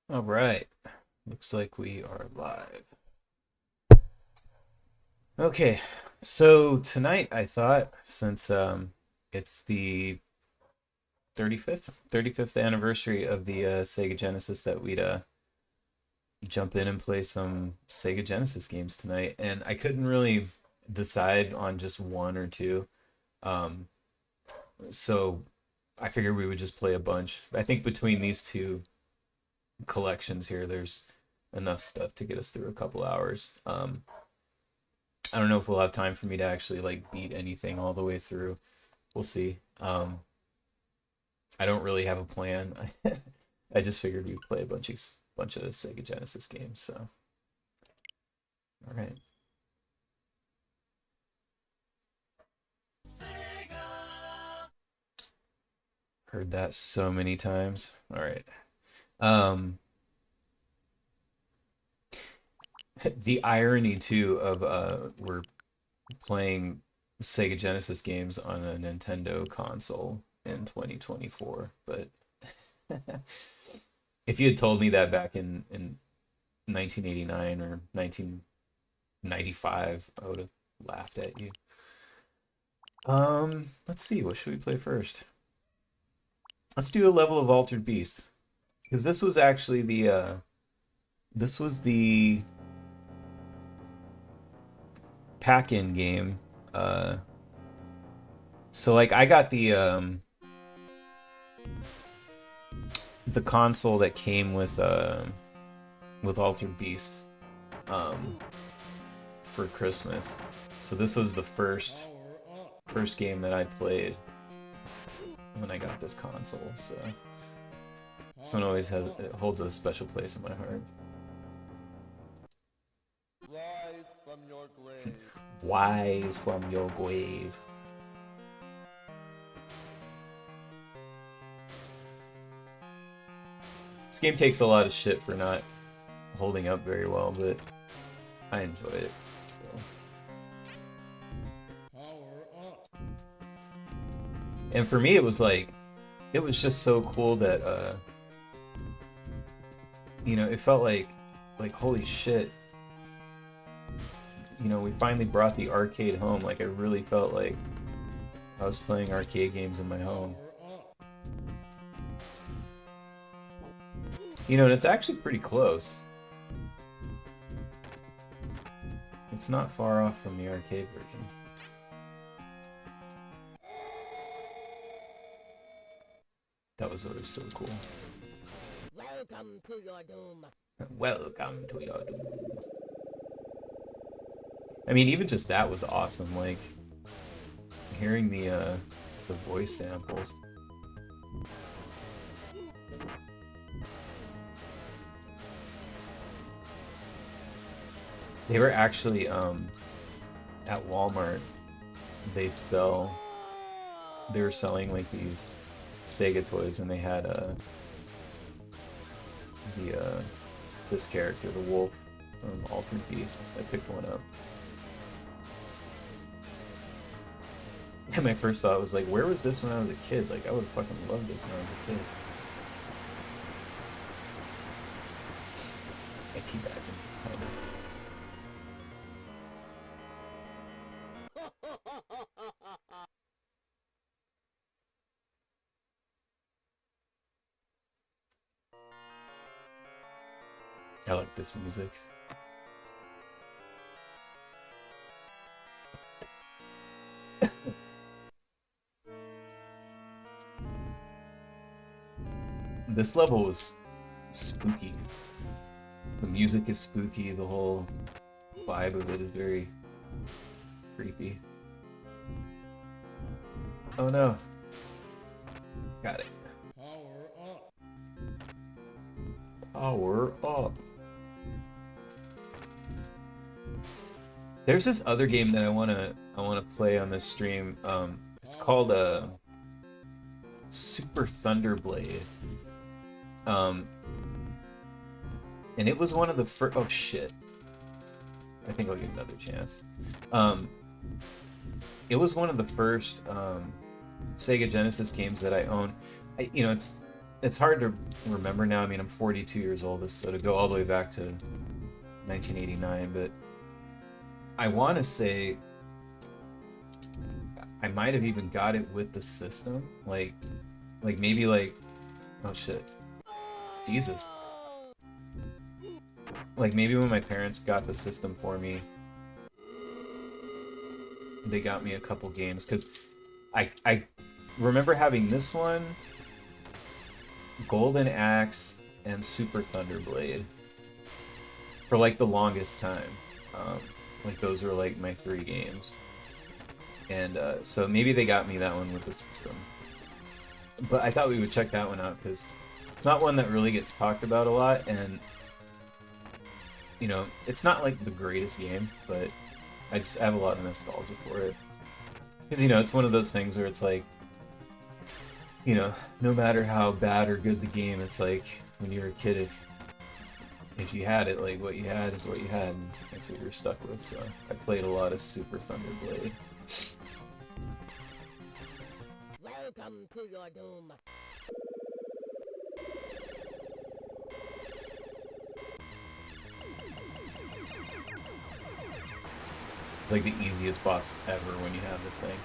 All right. Looks like we are live. Okay. So tonight I thought since it's the 35th anniversary of the Sega Genesis that we'd jump in and play some Sega Genesis games tonight. And I couldn't really decide on just one or two. Um so I figured we would just play a bunch. I think between these two collections here there's enough stuff to get us through a couple hours. I don't know if we'll have time for me to actually like beat anything all the way through. We'll see. I don't really have a plan. I just figured we'd play a bunch of Sega Genesis games. So, all right. Heard that so many times. All right. Um, the irony too of we're playing Sega Genesis games on a Nintendo console in 2024, but if you had told me that back in 1989 or 1995, I would have laughed at you. Let's see, what should we play first? Let's do a level of Altered Beast, because this was the pack-in game. Uh, so like I got the console that came with Altered Beast um for Christmas. So this was the first game that I played when I got this console. So this one always has it holds a special place in my heart. Rise from your grave. Wise from your grave. This game takes a lot of shit for not holding up very well, but I enjoy it still. Power up. And for me, it was like, it was just so cool that, it felt like, holy shit, we finally brought the arcade home. Like, I really felt like I was playing arcade games in my home. Power up. And it's actually pretty close. It's not far off from the arcade version. That was always so cool. Welcome to your doom. Welcome to your doom. I mean, even just that was awesome. Like hearing the voice samples. They were actually at Walmart. They sell. They were selling like these Sega toys, and they had this character, the wolf from Altered Beast. I picked one up. And my first thought was like, where was this when I was a kid? Like, I would have fucking loved this when I was a kid. I teabagging, kind of. I like this music. This level was spooky. The music is spooky, the whole vibe of it is very creepy. Oh no. Got it. Power up. Power up. There's this other game that I wanna play on this stream. It's called Super Thunderblade. Um, and it was one of the first. Oh shit! I think I'll give another chance. It was one of the first Sega Genesis games that I owned. It's it's hard to remember now. I mean, I'm 42 years old, so to go all the way back to 1989, but I want to say I might have even got it with the system. Like maybe like, oh shit, Jesus. Like maybe when my parents got the system for me, they got me a couple games because I remember having this one, Golden Axe, and Super Thunderblade for like the longest time. Um, like those were like my three games, and so maybe they got me that one with the system. But I thought we would check that one out because it's not one that really gets talked about a lot, and you know, it's not like the greatest game, but I just have a lot of nostalgia for it. Because, you know, it's one of those things where it's like, you know, no matter how bad or good the game, it's like when you were a kid, if you had it, like what you had is what you had, and that's what you're stuck with. So I played a lot of Super Thunderblade. Welcome to your doom. It's like the easiest boss ever when you have this thing.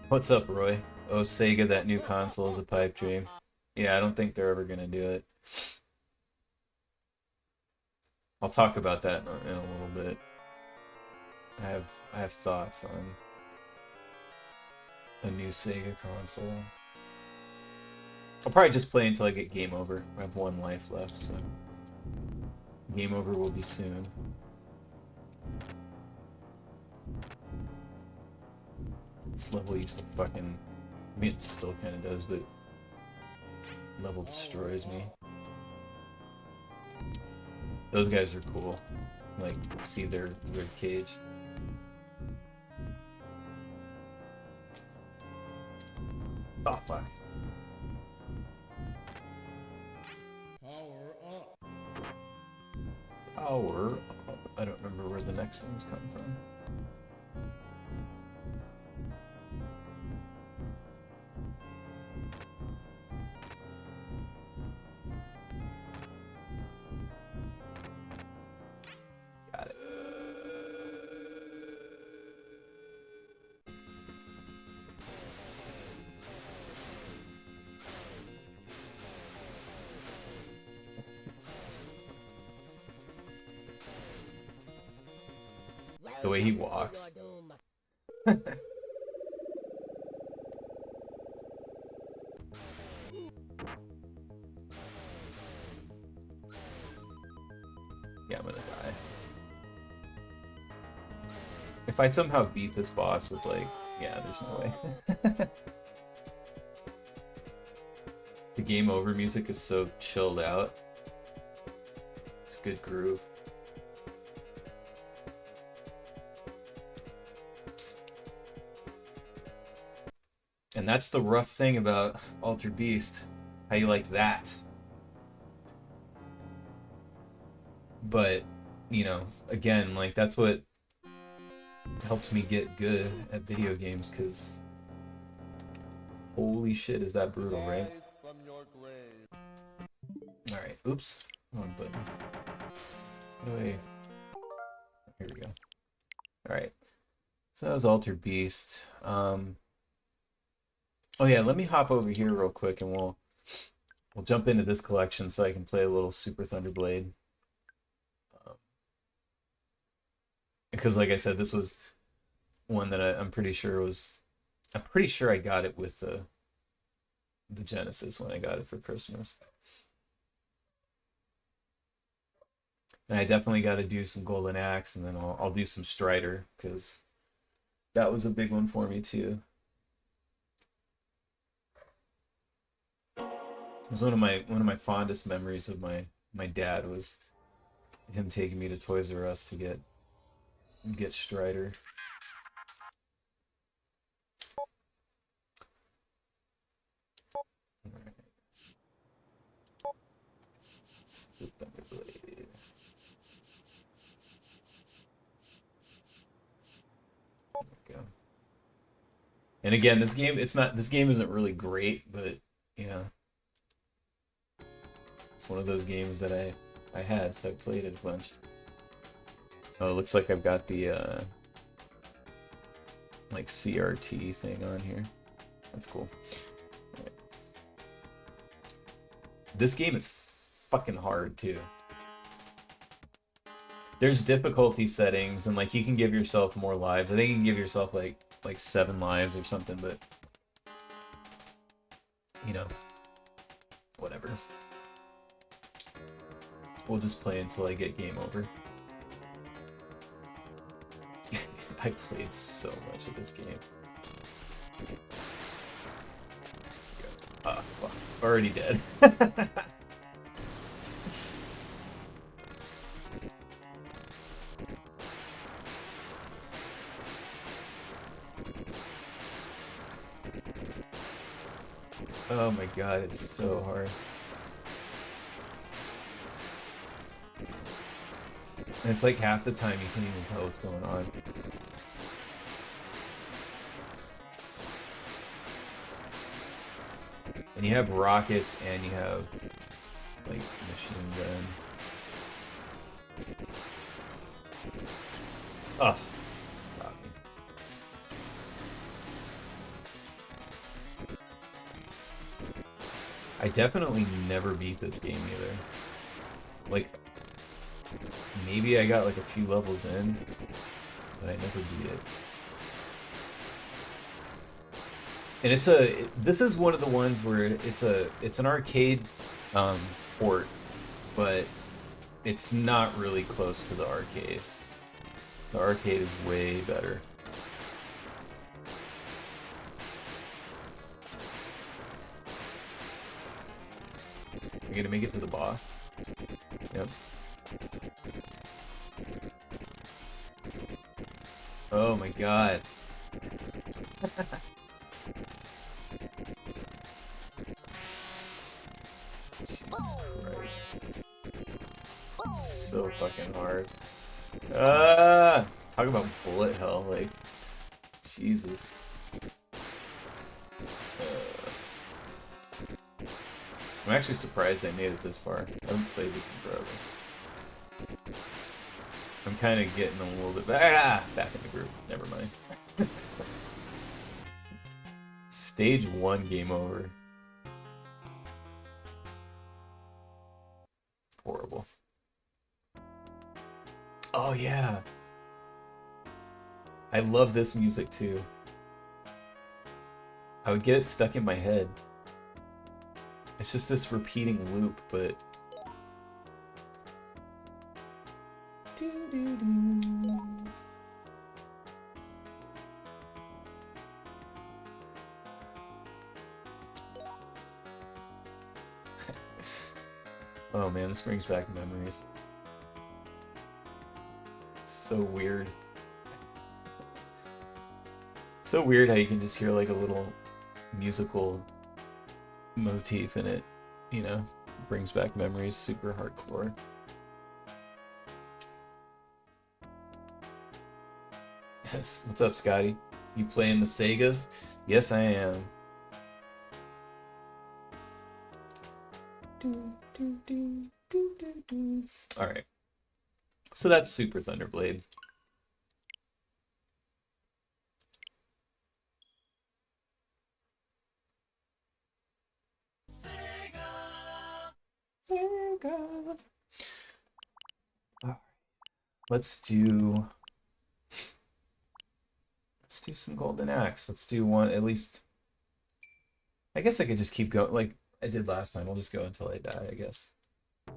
What's up, Roy? Oh, Sega, that new console is a pipe dream. Yeah, I don't think they're ever gonna do it. I'll talk about that in a little bit. I have thoughts on a new Sega console. I'll probably just play until I get game over. I have one life left, so game over will be soon. This level used to fucking... I mean, it still kind of does, but this level destroys me. Those guys are cool. Like, see their rib cage. Oh, fuck. Power up. Power up. I don't remember where the next ones come from. Got it. The way he walks. Yeah, I'm gonna die. If I somehow beat this boss with like... Yeah, there's no way. The game over music is so chilled out. It's a good groove. And that's the rough thing about Altered Beast. How you like that? But, you know, again, like that's what helped me get good at video games, because holy shit, is that brutal, right? From your grave. Alright, oops. Wrong button. How do I... Here we go. Alright. So that was Altered Beast. Oh yeah, let me hop over here real quick and we'll jump into this collection so I can play a little Super Thunderblade. Because like I said, this was one that I'm pretty sure I got it with the Genesis when I got it for Christmas. And I definitely got to do some Golden Axe, and then I'll do some Strider, because that was a big one for me too. It was one of my fondest memories of my dad was him taking me to Toys R Us to get Strider. Alright. Super Thunderblade. There we go. And again, this game isn't really great, but you know, it's one of those games that I had, so I played it a bunch. Oh, it looks like I've got the like CRT thing on here. That's cool. All right. This game is fucking hard too. There's difficulty settings, and like you can give yourself more lives. I think you can give yourself like 7 lives or something, but you know, whatever. We'll just play until I get game over. I played so much of this game. Ah, fuck. Already dead. Oh my god, it's so hard. And it's like half the time you can't even tell what's going on. And you have rockets and you have like machine gun. Ugh. Got me. I definitely never beat this game either. Like, maybe I got like a few levels in, but I never beat it. And this is one of the ones where it's an arcade port, but it's not really close to the arcade. The arcade is way better. We gonna make it to the boss? Yep. Oh my god. Jesus Christ. It's so fucking hard. Talk about bullet hell, like, Jesus. I'm actually surprised I made it this far. I haven't played this in forever. I'm kind of getting a little bit back in the groove. Never mind. Stage 1 game over. Horrible. Oh yeah. I love this music too. I would get it stuck in my head. It's just this repeating loop, but oh man, this brings back memories. So weird. So weird how you can just hear like a little musical motif in it, you know? Brings back memories, super hardcore. Yes, what's up, Scotty? You playing the Segas? Yes, I am. Alright. So that's Super Thunderblade. Sega. Alright. Let's do some Golden Axe. Let's do one, at least. I guess I could just keep going like I did last time. I'll just go until I die, I guess.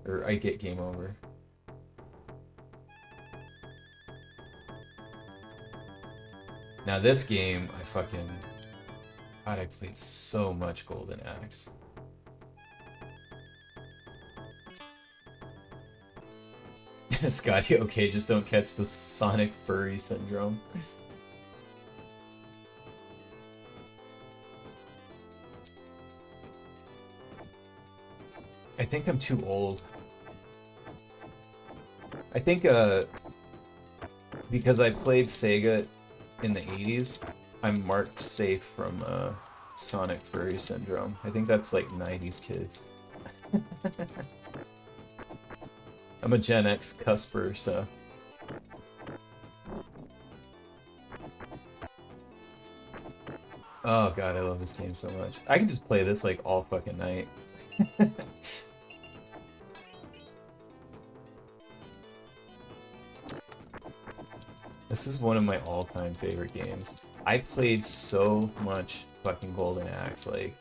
Or I get game over. Now this game, God, I played so much Golden Axe. Scotty, okay, just don't catch the Sonic Furry syndrome. I think I'm too old. I think, because I played Sega in the 80s, I'm marked safe from Sonic Furry Syndrome. I think that's like 90s kids. I'm a Gen X cusper, so. Oh god, I love this game so much. I can just play this like all fucking night. This is one of my all-time favorite games. I played so much fucking Golden Axe, like.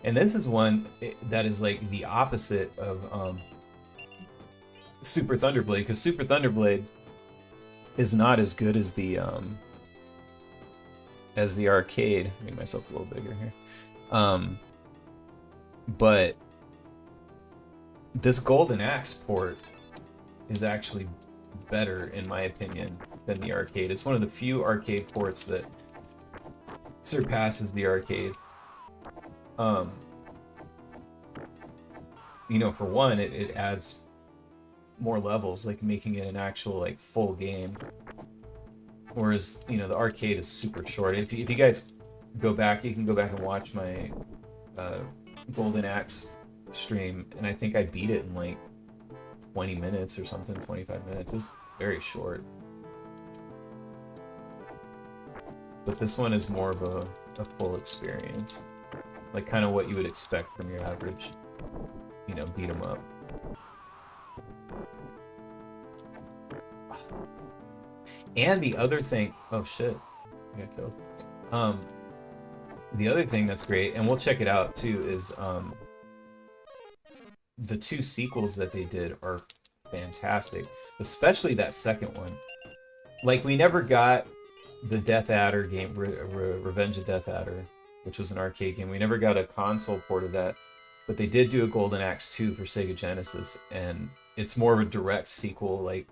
And this is one that is like the opposite of Super Thunderblade, because Super Thunderblade is not as good as the arcade. Make myself a little bigger here. But this Golden Axe port is actually better, in my opinion, than the arcade. It's one of the few arcade ports that surpasses the arcade. You know, for one, it adds more levels, like making it an actual like full game. Whereas, you know, the arcade is super short. If you guys go back, you can go back and watch my Golden Axe stream, and I think I beat it in like 20 minutes or something, 25 minutes. It's very short. But this one is more of a full experience. Like kind of what you would expect from your average, you know, beat 'em up. And the other thing, oh shit, I got killed. The other thing that's great, and we'll check it out too, is the two sequels that they did are fantastic, especially that second one. Like, we never got the Death Adder game, Revenge of Death Adder, which was an arcade game. We never got a console port of that, but they did do a Golden Axe 2 for Sega Genesis, and it's more of a direct sequel, like,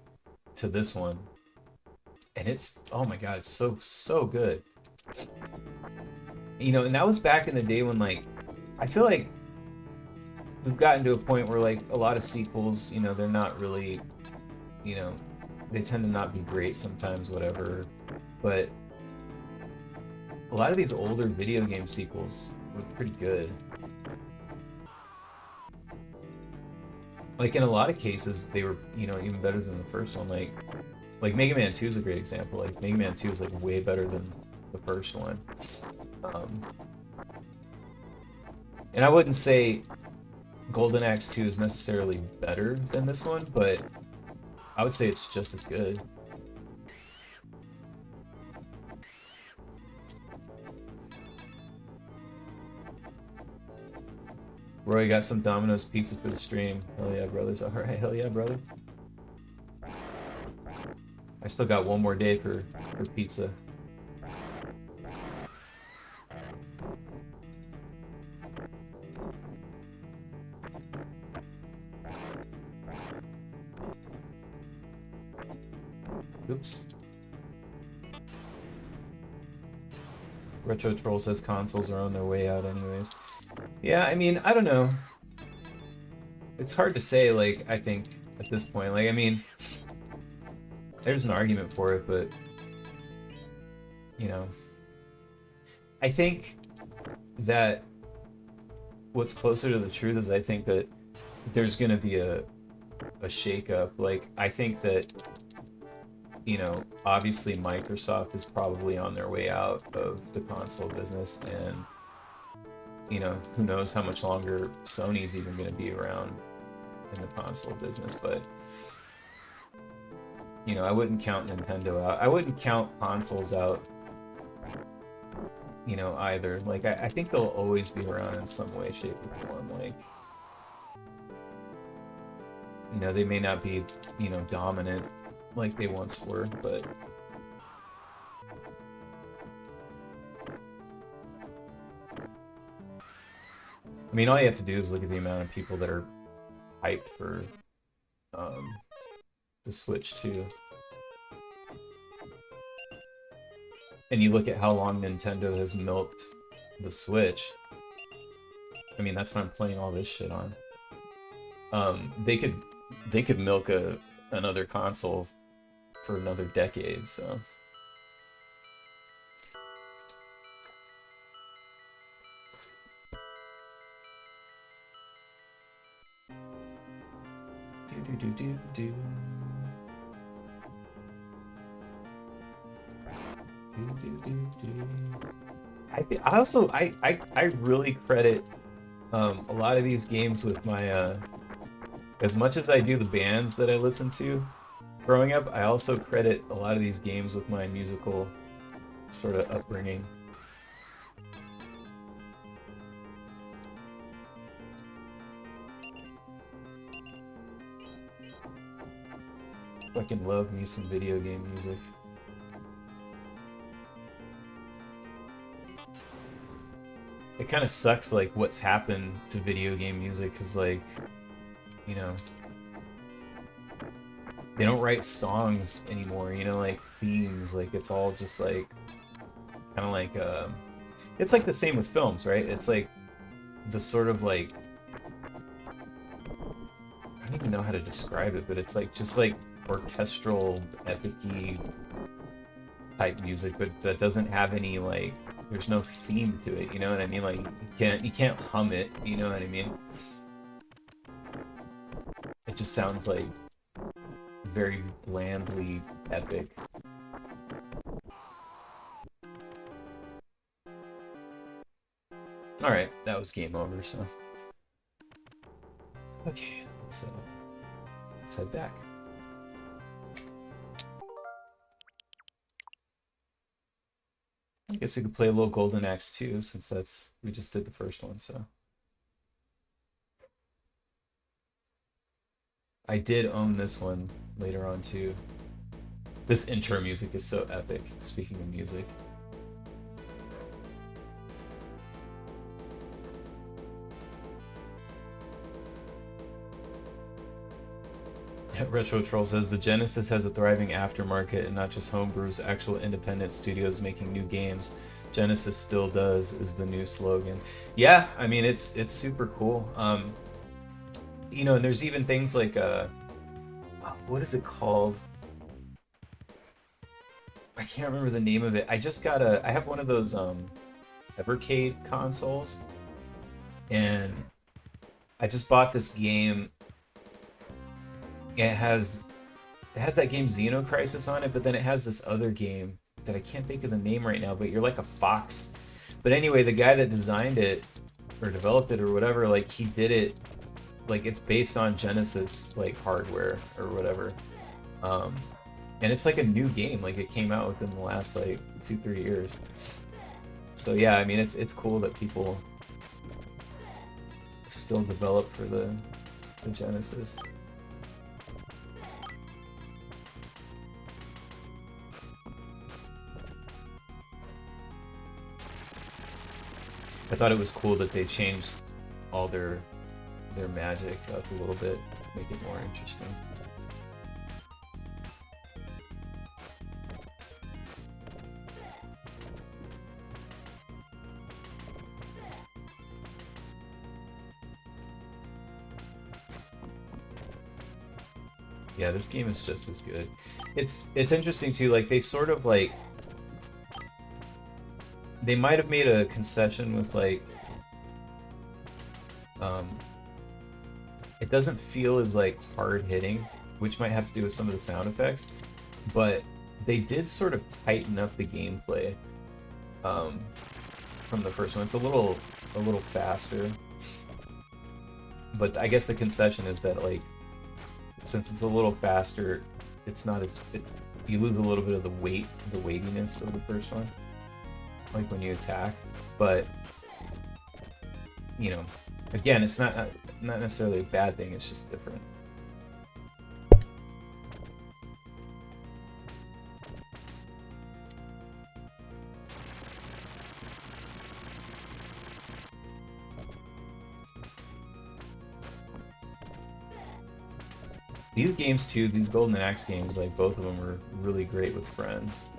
to this one. And it's, oh my god, it's so good. You know, and that was back in the day when, like, I feel like we've gotten to a point where, like, a lot of sequels, you know, they're not really, you know, they tend to not be great sometimes, whatever. But a lot of these older video game sequels were pretty good. Like, in a lot of cases, they were, you know, even better than the first one. Like Mega Man 2 is a great example. Like, Mega Man 2 is, like, way better than the first one. And I wouldn't say Golden Axe 2 is necessarily better than this one, but I would say it's just as good. Roy got some Domino's pizza for the stream. Hell yeah, brothers. Alright, hell yeah, brother. I still got one more day for pizza. Oops. Retro Troll says consoles are on their way out anyways. Yeah, I mean, I don't know. It's hard to say, like, I think, at this point. Like, I mean, there's an argument for it, but, you know. I think that what's closer to the truth is I think that there's going to be a shakeup. Like, I think that, you know, obviously Microsoft is probably on their way out of the console business, and, you know, who knows how much longer Sony's even going to be around in the console business. But, you know, I wouldn't count Nintendo out. I wouldn't count consoles out, you know, either. Like, I think they'll always be around in some way, shape, or form. Like, you know, they may not be, you know, dominant like they once were, but I mean, all you have to do is look at the amount of people that are hyped for the the Switch too. And you look at how long Nintendo has milked the Switch. I mean, that's what I'm playing all this shit on. They could milk another console for another decade, so. Do. I really credit a lot of these games with my as much as I do the bands that I listen to growing up, I also credit a lot of these games with my musical sort of upbringing. Fucking love me some video game music. It kind of sucks, like, what's happened to video game music, because, like, you know, they don't write songs anymore, you know, like, themes, like, it's all just, like, kind of like, it's like the same with films, right? It's like, the sort of, like, I don't even know how to describe it, but it's, like, just, like, orchestral, epic-y type music, but that doesn't have any, like, there's no theme to it, you know what I mean? Like, you can't hum it, you know what I mean? It just sounds like very blandly epic. Alright, that was game over, so. Okay, let's head back. I guess we could play a little Golden Axe 2, since we just did the first one, so. I did own this one later on too. This intro music is so epic, speaking of music. Retro Troll says the Genesis has a thriving aftermarket and not just homebrews, actual independent studios making new games. Genesis still does is the new slogan. Yeah, I mean it's super cool. You know, and there's even things like what is it called? I can't remember the name of it. I have one of those Evercade consoles, and I just bought this game. It has that game Xenocrisis on it, but then it has this other game that I can't think of the name right now, but you're like a fox. But anyway, the guy that designed it or developed it or whatever, like he did it, like it's based on Genesis like hardware or whatever. And it's like a new game, like it came out within the last like 2-3 years. So yeah, I mean it's cool that people still develop for the Genesis. I thought it was cool that they changed all their magic up a little bit, make it more interesting. Yeah, this game is just as good. It's interesting too, like they sort of like they might have made a concession with like it doesn't feel as like hard hitting, which might have to do with some of the sound effects, but they did sort of tighten up the gameplay from the first one. It's a little faster, but I guess the concession is that like since it's a little faster, it's not as you lose a little bit of the weightiness of the first one, like when you attack. But you know, again, it's not necessarily a bad thing, it's just different. These games too, these Golden Axe games, like both of them were really great with friends.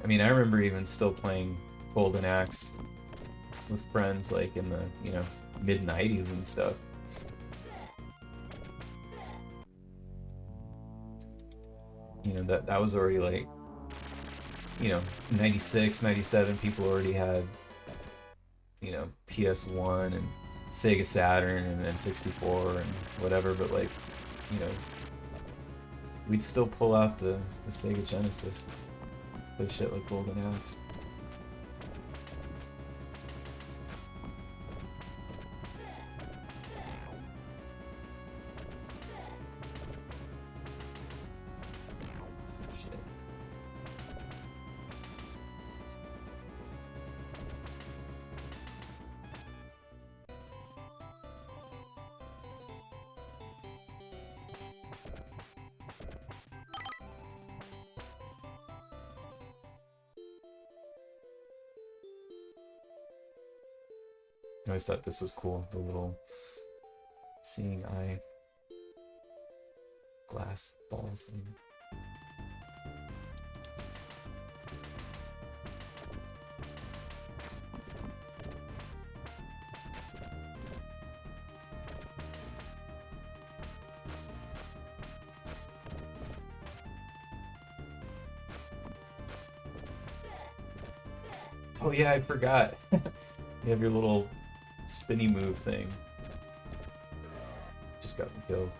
I mean, I remember even still playing Golden Axe with friends like in the, mid 90s and stuff. That was already like, 96, 97, people already had, PS1 and Sega Saturn and N64 and whatever, but like, you know, we'd still pull out the Sega Genesis, play shit like Golden Axe. Some shit. I always thought this was cool, the little seeing eye glass ball thing. Oh yeah, I forgot. You have your little spinny move thing. Just got me killed.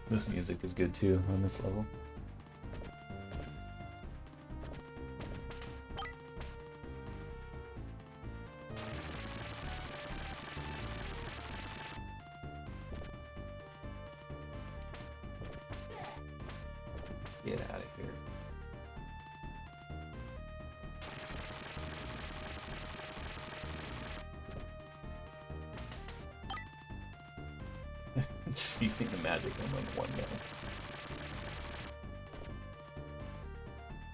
This music is good too on this level. Get out of here. Just using the magic on like one guy.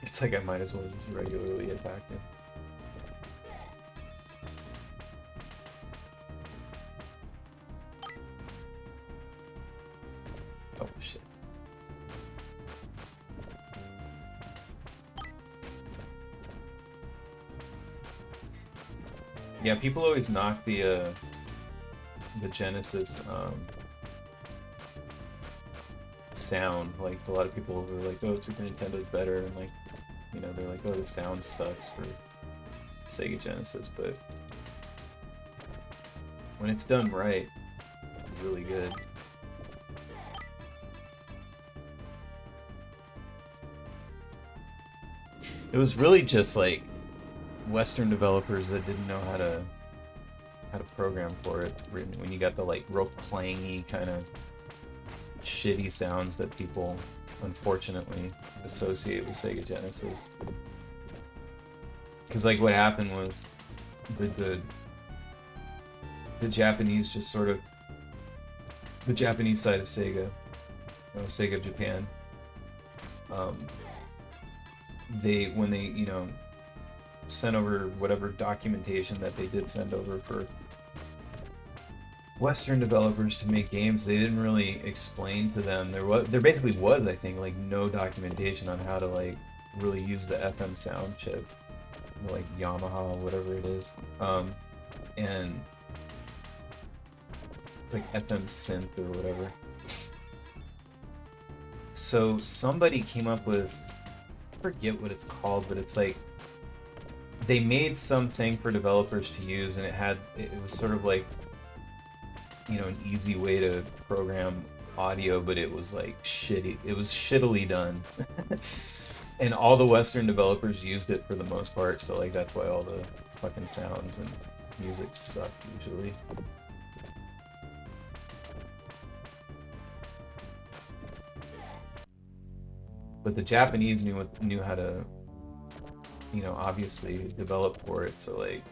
It's like I might as well just regularly attack him. Oh shit. Yeah, people always knock the Genesis sound. Like a lot of people were like, "Oh, Super Nintendo's better," and like, they're like, "Oh, the sound sucks for Sega Genesis," but when it's done right, it's really good. It was really just like Western developers that didn't know how to program for it. When you got the like real clangy kind of shitty sounds that people unfortunately associate with Sega Genesis. Because like what happened was the Japanese just sort of the Japanese side of Sega, Sega Japan. When they sent over whatever documentation that they did send over for Western developers to make games, they didn't really explain to them. There basically was, I think, like no documentation on how to like really use the FM sound chip, like Yamaha, whatever it is, and it's like FM synth or whatever. So somebody came up with, I forget what it's called, but it's like they made something for developers to use, and it was sort of like an easy way to program audio, but it was like shitty. It was shittily done. And all the Western developers used it for the most part, so like that's why all the fucking sounds and music suck usually. But the Japanese knew how to obviously develop for it, so like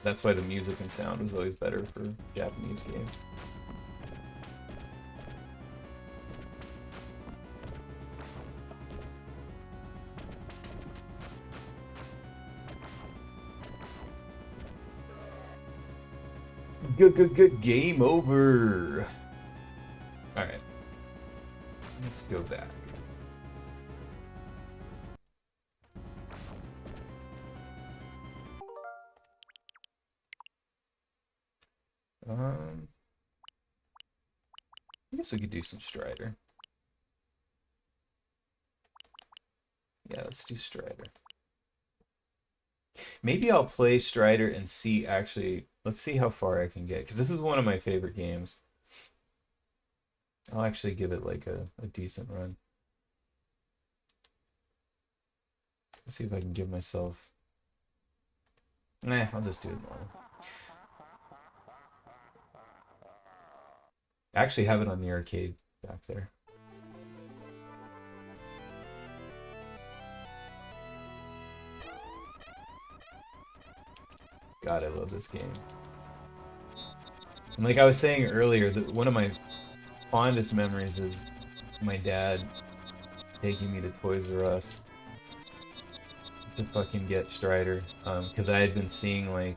that's why the music and sound was always better for Japanese games. Game over. All right, let's go back. I guess we could do some Strider. Yeah, let's do Strider. Maybe I'll play Strider and see, actually, let's see how far I can get, because this is one of my favorite games. I'll actually give it like a decent run. Let's see if I can give myself... Nah, I'll just do it normal. I actually have it on the arcade back there. God, I love this game. And like I was saying earlier, one of my fondest memories is my dad taking me to Toys R Us to fucking get Strider, because I had been seeing, like,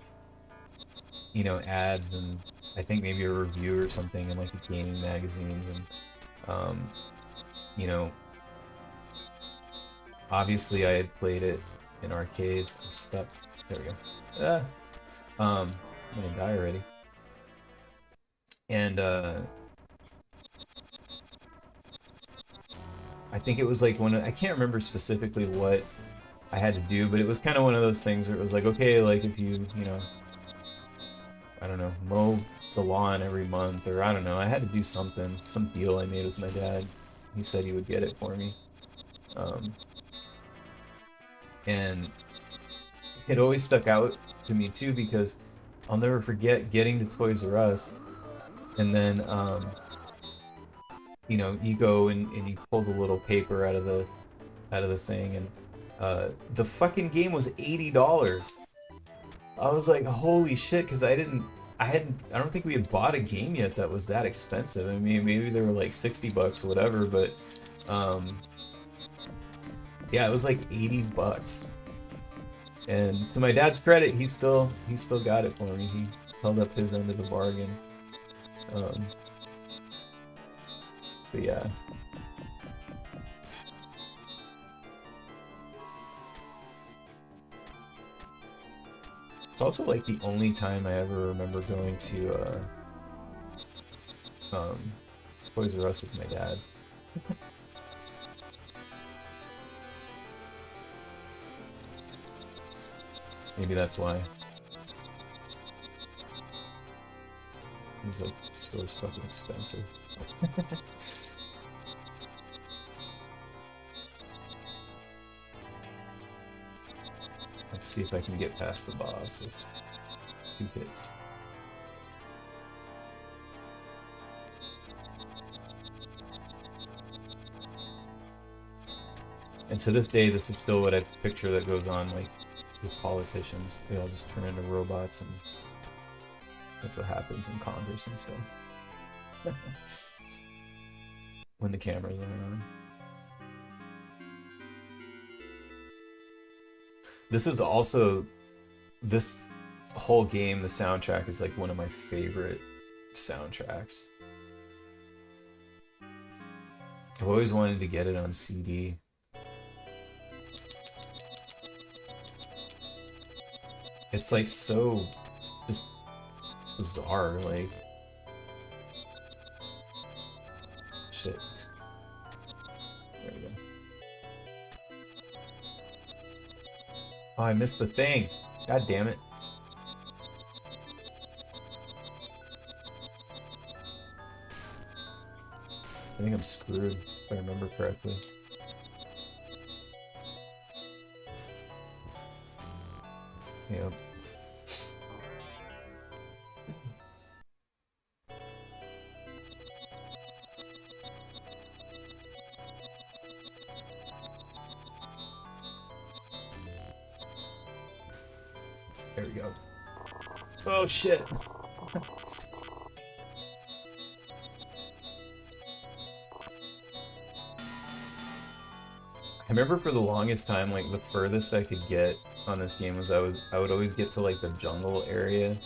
you know, ads and I think maybe a review or something in like a gaming magazine, and you know, obviously I had played it in arcades. I'm stuck. There we go. I'm gonna die already. And I think it was like I can't remember specifically what I had to do, but it was kind of one of those things where it was like, okay, like if you know, I don't know, mow the lawn every month, or I don't know, I had to do something, some deal I made with my dad. He said he would get it for me. And it always stuck out to me too, because I'll never forget getting to Toys R Us, and then you know, you go and you pull the little paper out of the thing, and the fucking game was $80. I was like, holy shit, because I don't think we had bought a game yet that was that expensive. I mean, maybe they were like 60 bucks or whatever, but yeah, it was like 80 bucks. And to my dad's credit, he still got it for me. He held up his end of the bargain. But yeah. It's also like the only time I ever remember going to Toys R Us with my dad. Maybe that's why. He's like, the store's fucking expensive. Let's see if I can get past the boss with 2 hits. And to this day, this is still what I picture that goes on, like, with politicians. They all just turn into robots, and that's what happens in Congress and stuff. When the cameras aren't on. This is also, this whole game, the soundtrack is like one of my favorite soundtracks. I've always wanted to get it on CD. It's like so just bizarre, like shit. There we go. Oh, I missed the thing. God damn it. I think I'm screwed, if I remember correctly. Yep. There we go. Oh shit. I remember for the longest time, like, the furthest I could get on this game was I would always get to, like, the jungle area.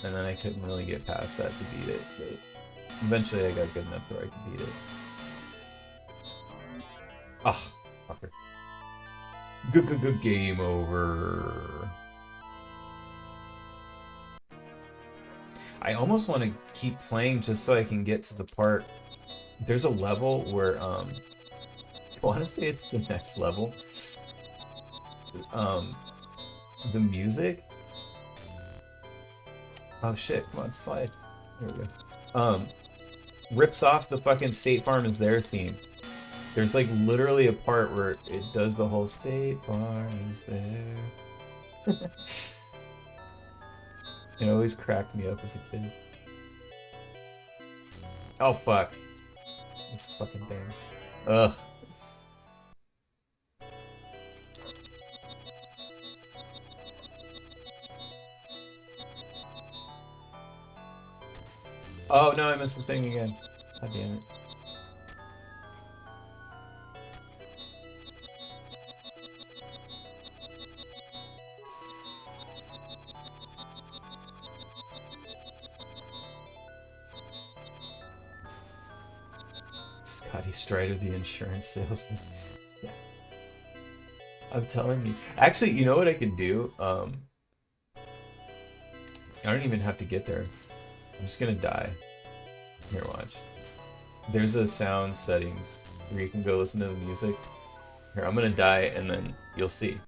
and then I couldn't really get past that to beat it, but eventually I got good enough where I could beat it. Ugh, fucker. Good game over. I almost want to keep playing just so I can get to the part. There's a level where I want to say it's the next level. The music. Oh shit! Come on, slide. There we go. Rips off the fucking State Farm is There theme. There's like literally a part where it does the whole State Farm is there. It always cracked me up as a kid. Oh fuck. These fucking things. Ugh. Oh no, I missed the thing again. God damn it. Scotty Strider, the insurance salesman. Yeah. I'm telling you. Actually, you know what I can do? I don't even have to get there. I'm just gonna die. Here, watch. There's a sound settings where you can go listen to the music. Here, I'm gonna die and then you'll see.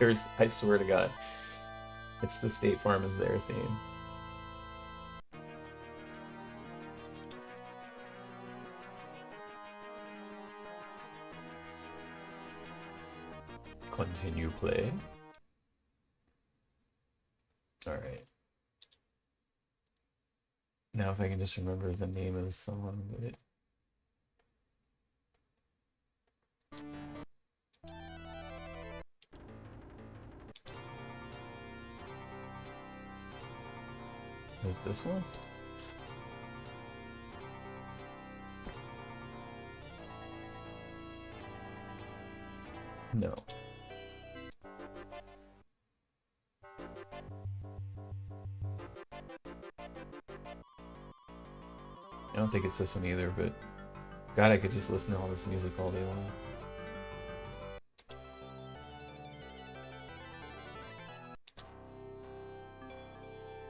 I swear to God. It's the State Farm is There theme. Continue play. Alright. Now if I can just remember the name of the song, but... Is it this one? No. I don't think it's this one either, but God, I could just listen to all this music all day long.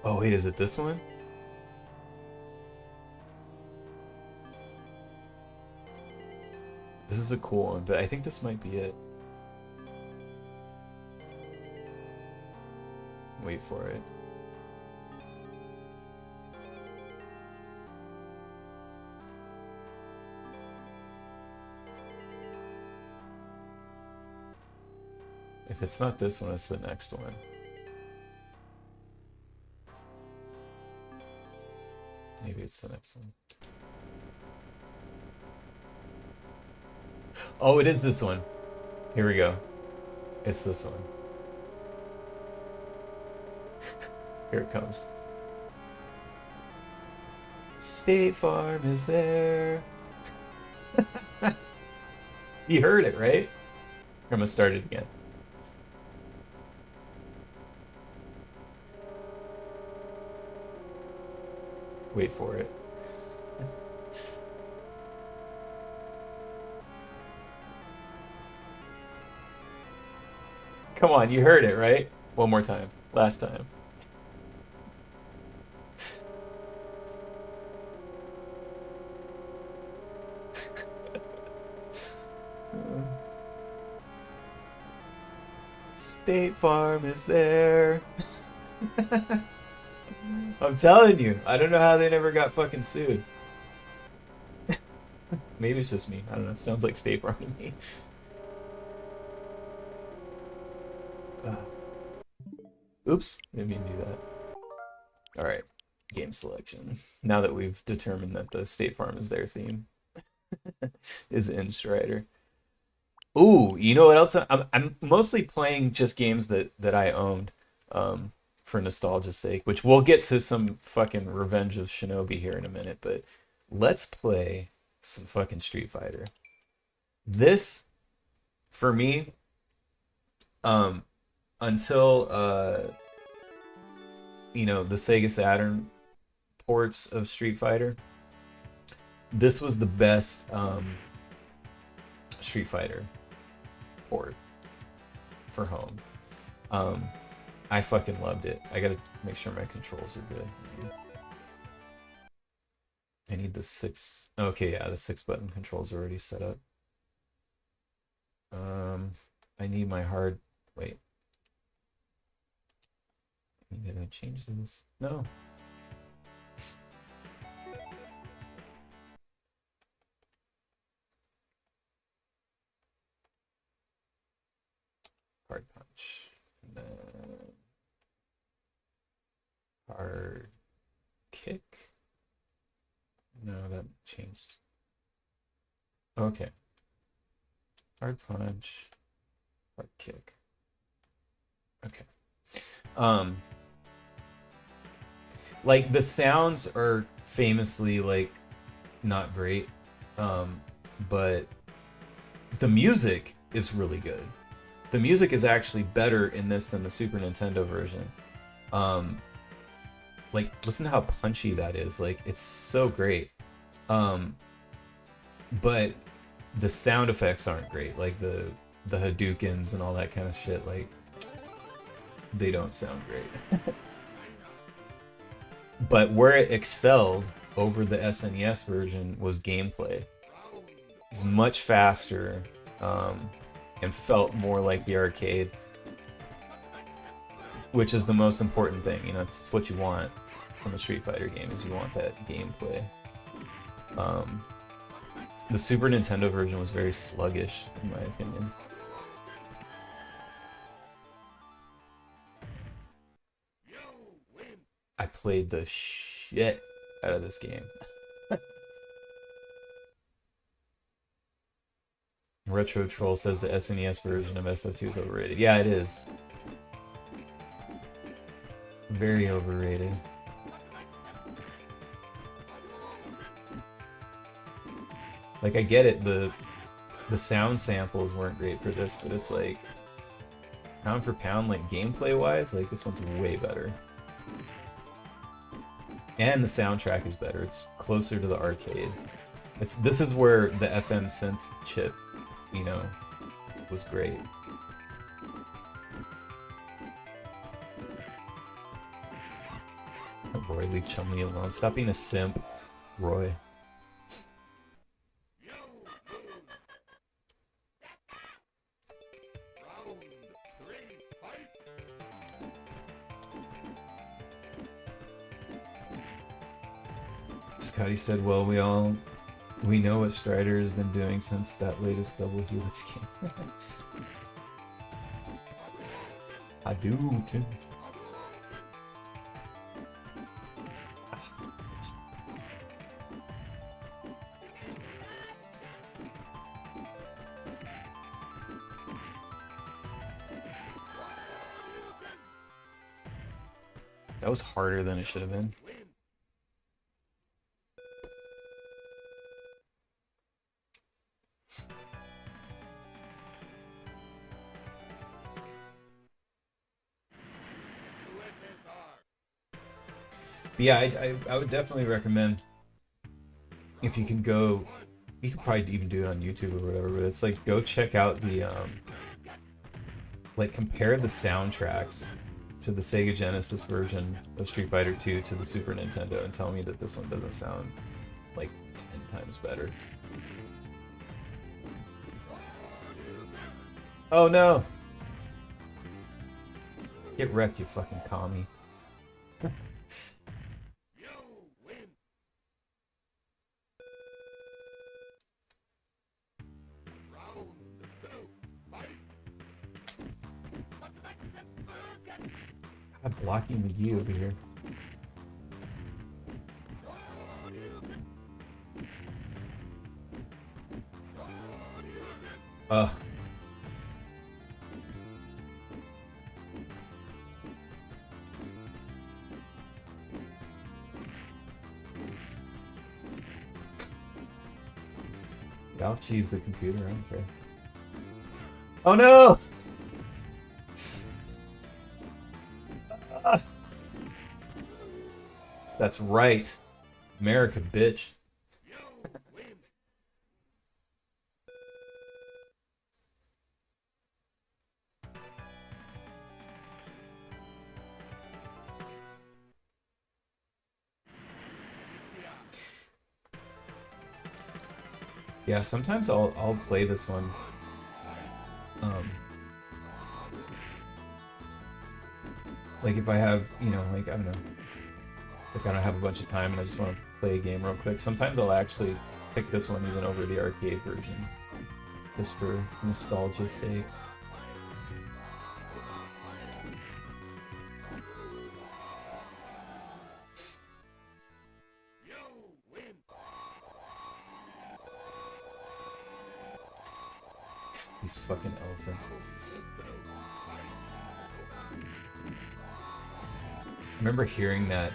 Oh wait, is it this one? This is a cool one, but I think this might be it. Wait for it. If it's not this one, it's the next one. Maybe it's the next one. Oh, it is this one. Here we go. It's this one. Here it comes. State Farm is there. You heard it, right? I'm gonna start it again. Wait for it. Come on, you heard it, right? One more time. Last time. State Farm is there. I'm telling you, I don't know how they never got fucking sued. Maybe it's just me. I don't know. Sounds like State Farm to me. Oops, didn't mean to do that. Alright, game selection. Now that we've determined that the State Farm is There theme is in Strider. Ooh, you know what else? I'm mostly playing just games that I owned for nostalgia's sake, which we'll get to some fucking Revenge of Shinobi here in a minute, but let's play some fucking Street Fighter. This, for me, until the Sega Saturn ports of Street Fighter, this was the best Street Fighter port for home. Um, I fucking loved it. I gotta make sure my controls are good. I need the 6. Okay, yeah, the 6-button controls are already set up. I need my hard. Wait. Did I change this? No. Hard punch. And then hard kick. No, that changed. Okay. Hard punch. Hard kick. Okay. Like the sounds are famously like not great. But the music is really good. The music is actually better in this than the Super Nintendo version. Like listen to how punchy that is. Like it's so great. But the sound effects aren't great. Like the Hadoukens and all that kind of shit, like they don't sound great. But where it excelled over the SNES version was gameplay. It was much faster, and felt more like the arcade, which is the most important thing. It's what you want from a Street Fighter game, is you want that gameplay. The Super Nintendo version was very sluggish, in my opinion. I played the shit out of this game. Retro Troll says the SNES version of SF2 is overrated. Yeah, it is. Very overrated. Like, I get it, the sound samples weren't great for this, but it's like, pound for pound, like, gameplay-wise, like, this one's way better. And the soundtrack is better. It's closer to the arcade. This is where the FM synth chip, was great. Roy, leave Chumley alone. Stop being a simp, Roy. Scotty said, well, we know what Strider has been doing since that latest Double Helix game. Hadouken. That was harder than it should have been. But yeah, I would definitely recommend, if you can go, you could probably even do it on YouTube or whatever, but it's like, go check out the, like, compare the soundtracks to the Sega Genesis version of Street Fighter 2 to the Super Nintendo and tell me that this one doesn't sound like 10 times better. Oh no! Get wrecked, you fucking commie. God, blocking McGee over here. Ugh. I'll cheese the computer, I don't care. Oh no! That's right. America, bitch. Yeah, sometimes I'll play this one. Um, like if I have, like I don't know, like I don't have a bunch of time and I just want to play a game real quick. Sometimes I'll actually pick this one even over the arcade version, just for nostalgia's sake. These fucking elephants. I remember hearing that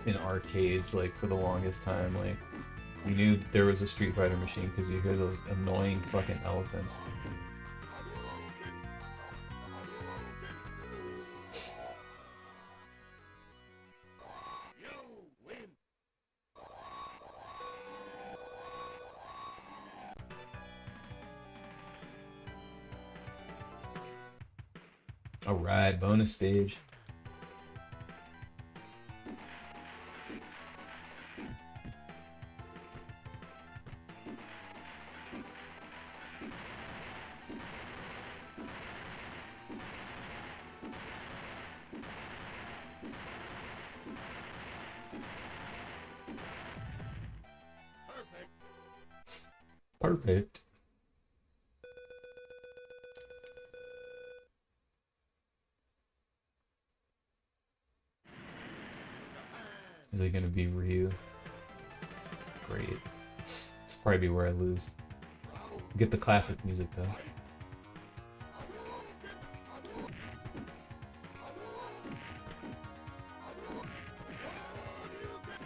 in arcades, like, for the longest time. Like, you knew there was a Street Fighter machine because you hear those annoying fucking elephants. Alright, bonus stage. Perfect. Is it gonna be Ryu? Great. This will probably be where I lose. Get the classic music though.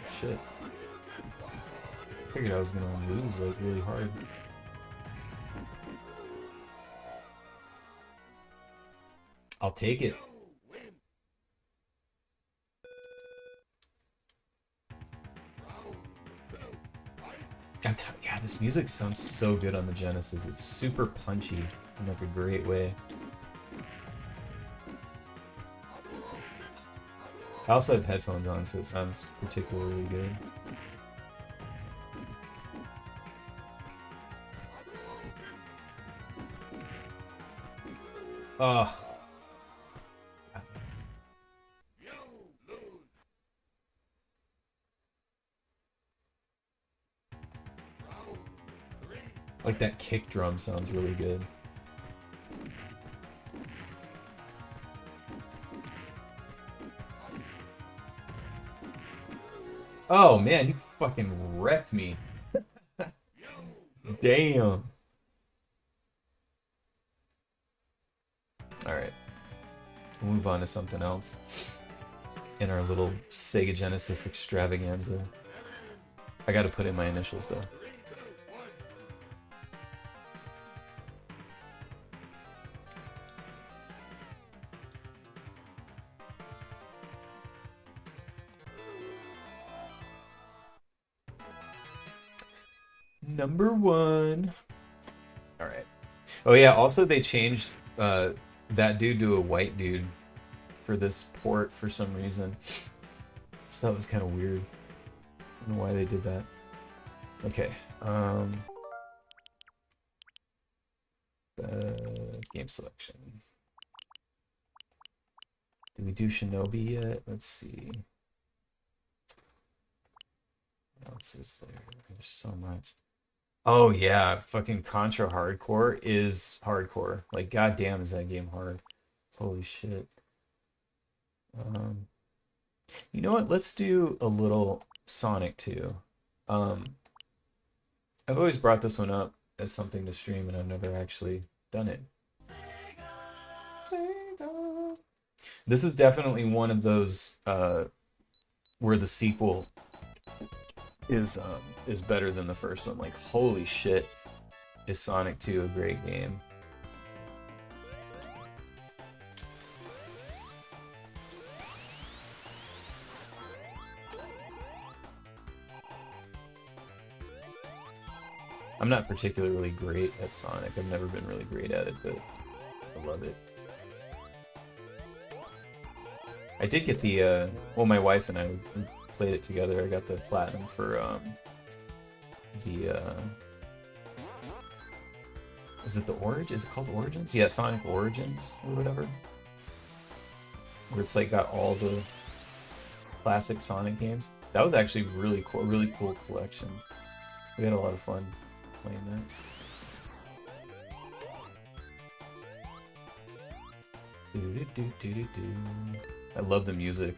Shit. I figured I was gonna lose like really hard. I'll take it. Yeah, this music sounds so good on the Genesis. It's super punchy in like a great way. I also have headphones on, so it sounds particularly good. Ugh. Like that kick drum sounds really good. Oh man, he fucking wrecked me. Damn. Alright. We'll move on to something else. In our little Sega Genesis extravaganza. I gotta put in my initials though. Number 1. Alright. Oh yeah, also they changed that dude to a white dude for this port for some reason. So that was kind of weird. I don't know why they did that. Okay. Game selection. Did we do Shinobi yet? Let's see. What else is there? There's so much. Oh yeah, fucking Contra Hardcore is hardcore. Like, goddamn, is that game hard? Holy shit. You know what? Let's do a little Sonic 2. I've always brought this one up as something to stream, and I've never actually done it. This is definitely one of those where the sequel is better than the first one. Like, holy shit, is Sonic 2 a great game? I'm not particularly great at Sonic. I've never been really great at it, but I love it. I did get the, well, my wife and I played it together. I got the platinum for, the, is it the Origin? Is it called Origins? Yeah, Sonic Origins or whatever. Where it's like got all the classic Sonic games. That was actually really cool collection. We had a lot of fun playing that. I love the music.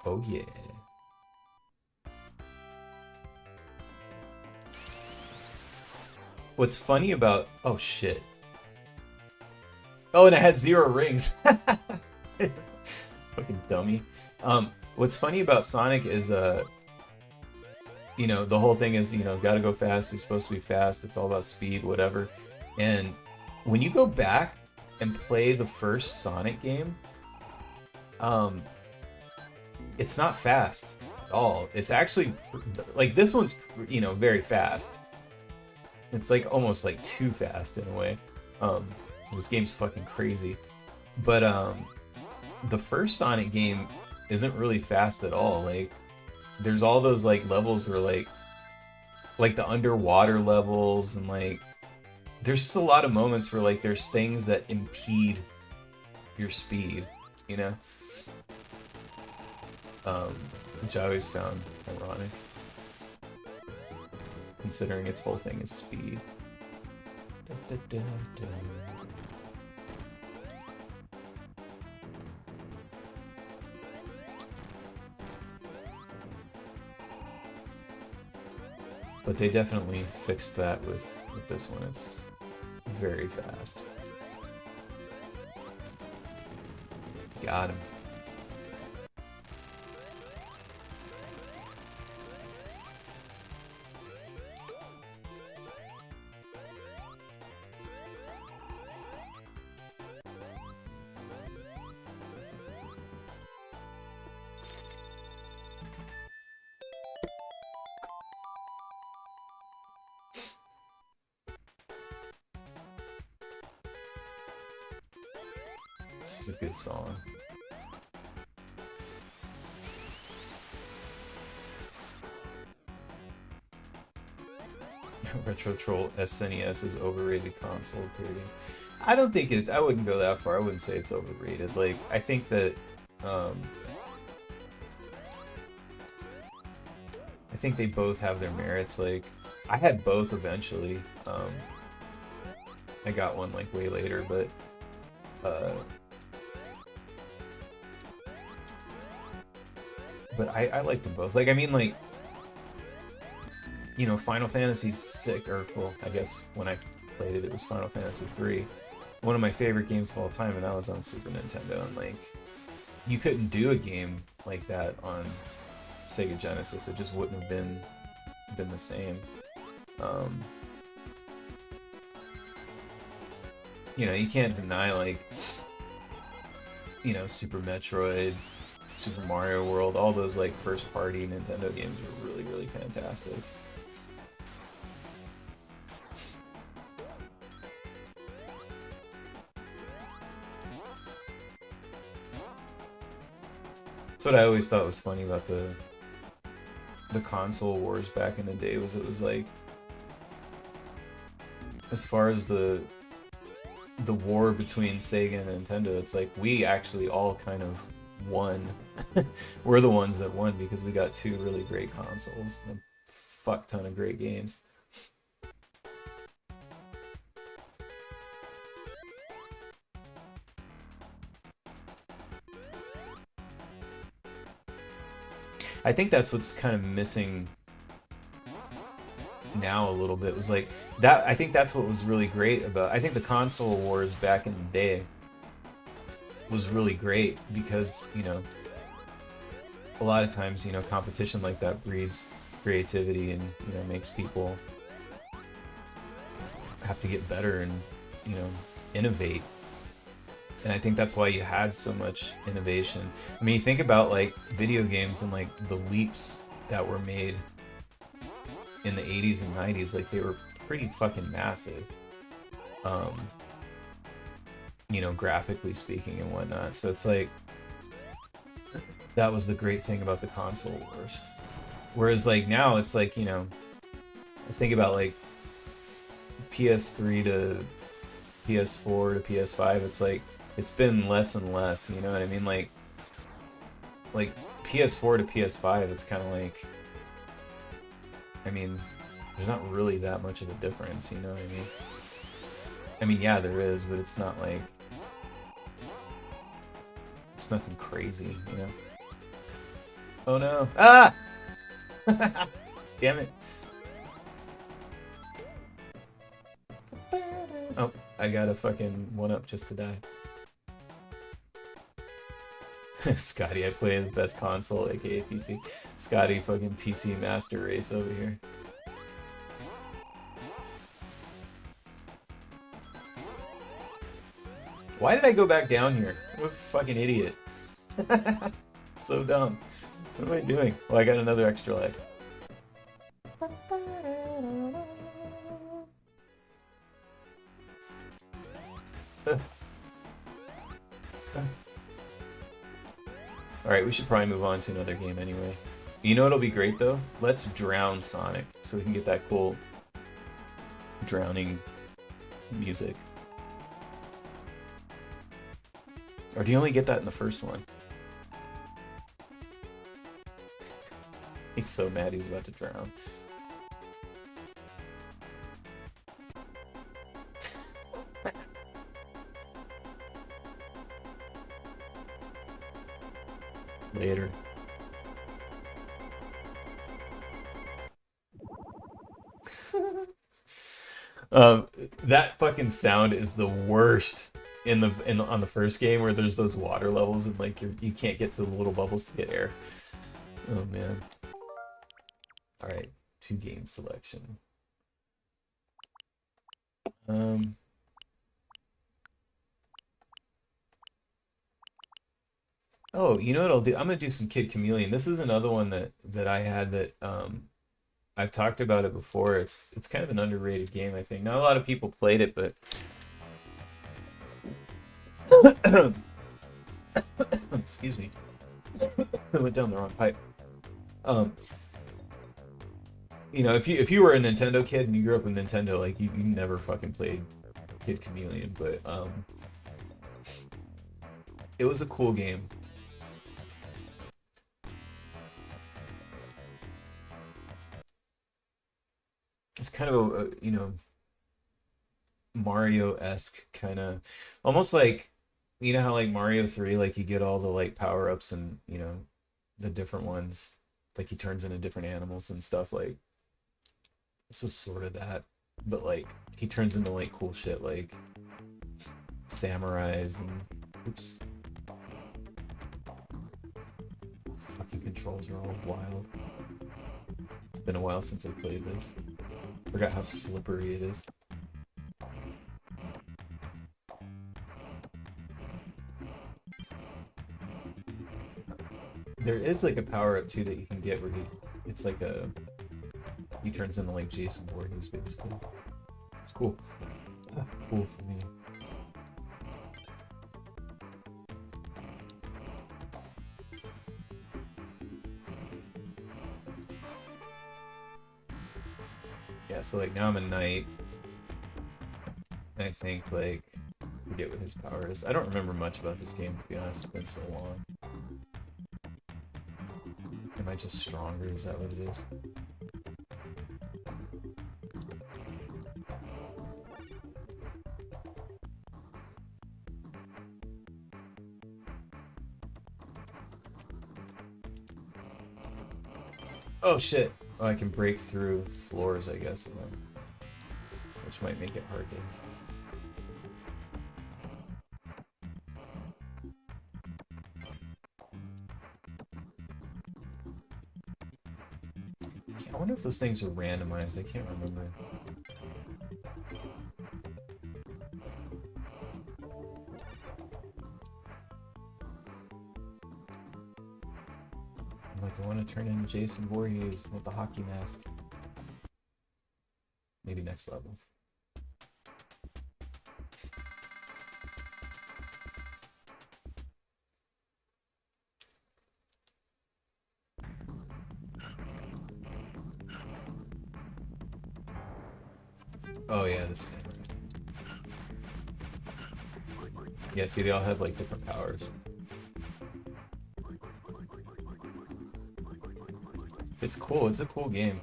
Oh yeah. What's funny about... Oh shit. Oh, and it had 0 rings. Fucking dummy. What's funny about Sonic is, you know, the whole thing is, you know, gotta go fast, you're supposed to be fast, it's all about speed, whatever. And when you go back and play the first Sonic game, it's not fast at all. It's actually, like, this one's, you know, very fast. It's like almost like too fast in a way. This game's fucking crazy. But the first Sonic game isn't really fast at all. Like, there's all those like levels where like the underwater levels, and like there's just a lot of moments where like there's things that impede your speed, you know? Which I always found ironic, considering its whole thing is speed. Da, da, da, da. But they definitely fixed that with this one. It's very fast. Got him. This is a good song. Retro Troll SNES is overrated console creating. I don't think it's. I wouldn't go that far. I wouldn't say it's overrated. Like, I think that. I think they both have their merits. Like, I had both eventually. I got one like way later, but. But I liked them both. Like, I mean, like, you know, Final Fantasy VI, or, well, I guess when I played it, it was Final Fantasy III. One of my favorite games of all time, and that was on Super Nintendo. And, like, you couldn't do a game like that on Sega Genesis. It just wouldn't have been the same. You know, you can't deny, like, you know, Super Metroid, Super Mario World, all those like first-party Nintendo games were really, really fantastic. That's what I always thought was funny about the console wars back in the day, was it was like, as far as the war between Sega and Nintendo, it's like we actually all kind of won. We're the ones that won because we got two really great consoles and a fuck ton of great games. I think that's what's kind of missing now a little bit. It was like that. I think that's what was really great about. I think the console wars back in the day was really great because a lot of times competition like that breeds creativity and makes people have to get better and innovate. And I think that's why you had so much innovation. I mean, you think about like video games and like the leaps that were made in the 80s and 90s, like they were pretty fucking massive. Graphically speaking and whatnot. So it's like that was the great thing about the console wars. Whereas like now it's like, I think about like PS3 to PS4 to PS5, it's like it's been less and less, you know what I mean? Like PS4 to PS5, it's kind of like, I mean, there's not really that much of a difference, you know what I mean? I mean, yeah, there is, but it's not like, it's nothing crazy, you know? Oh no. Ah! Damn it. Oh, I got a fucking 1-up just to die. Scotty, I play the best console, aka PC. Scotty, fucking PC master race over here. Why did I go back down here? I'm a fucking idiot. So dumb. What am I doing? Well, I got another extra leg. Alright, we should probably move on to another game anyway. You know what'll be great though? Let's drown Sonic so we can get that cool drowning music. Or do you only get that in the first one? He's so mad he's about to drown. Later. That fucking sound is the worst on the first game where there's those water levels and like you can't get to the little bubbles to get air. Oh man. All right, 2 game selection. Oh, you know what I'll do? I'm gonna do some Kid Chameleon. This is another one that I had that I've talked about it before. It's kind of an underrated game, I think. Not a lot of people played it, but excuse me. I went down the wrong pipe. If you were a Nintendo kid and you grew up with Nintendo, like you never fucking played Kid Chameleon, but it was a cool game. It's kind of a Mario-esque kind of, almost like, how like Mario 3, like you get all the like power-ups and, the different ones, like he turns into different animals and stuff. Like this is sort of that, but like he turns into like cool shit like samurais and oops. These fucking controls are all wild. It's been a while since I played this. Forgot how slippery it is. There is like a power up too that you can get where it's like he turns into like Jason Voorhees basically. It's cool. Cool for me. Yeah, so like now I'm a knight. And I think like I forget what his power is. I don't remember much about this game to be honest, it's been so long. Am I just stronger? Is that what it is? Oh shit. Oh, I can break through floors, I guess, which might make it hard to. I wonder if those things are randomized. I can't remember. I'm like, I want to turn into Jason Voorhees with the hockey mask. Maybe next level. Oh yeah, this thing. Yeah, see, they all have like different powers. It's cool. It's a cool game.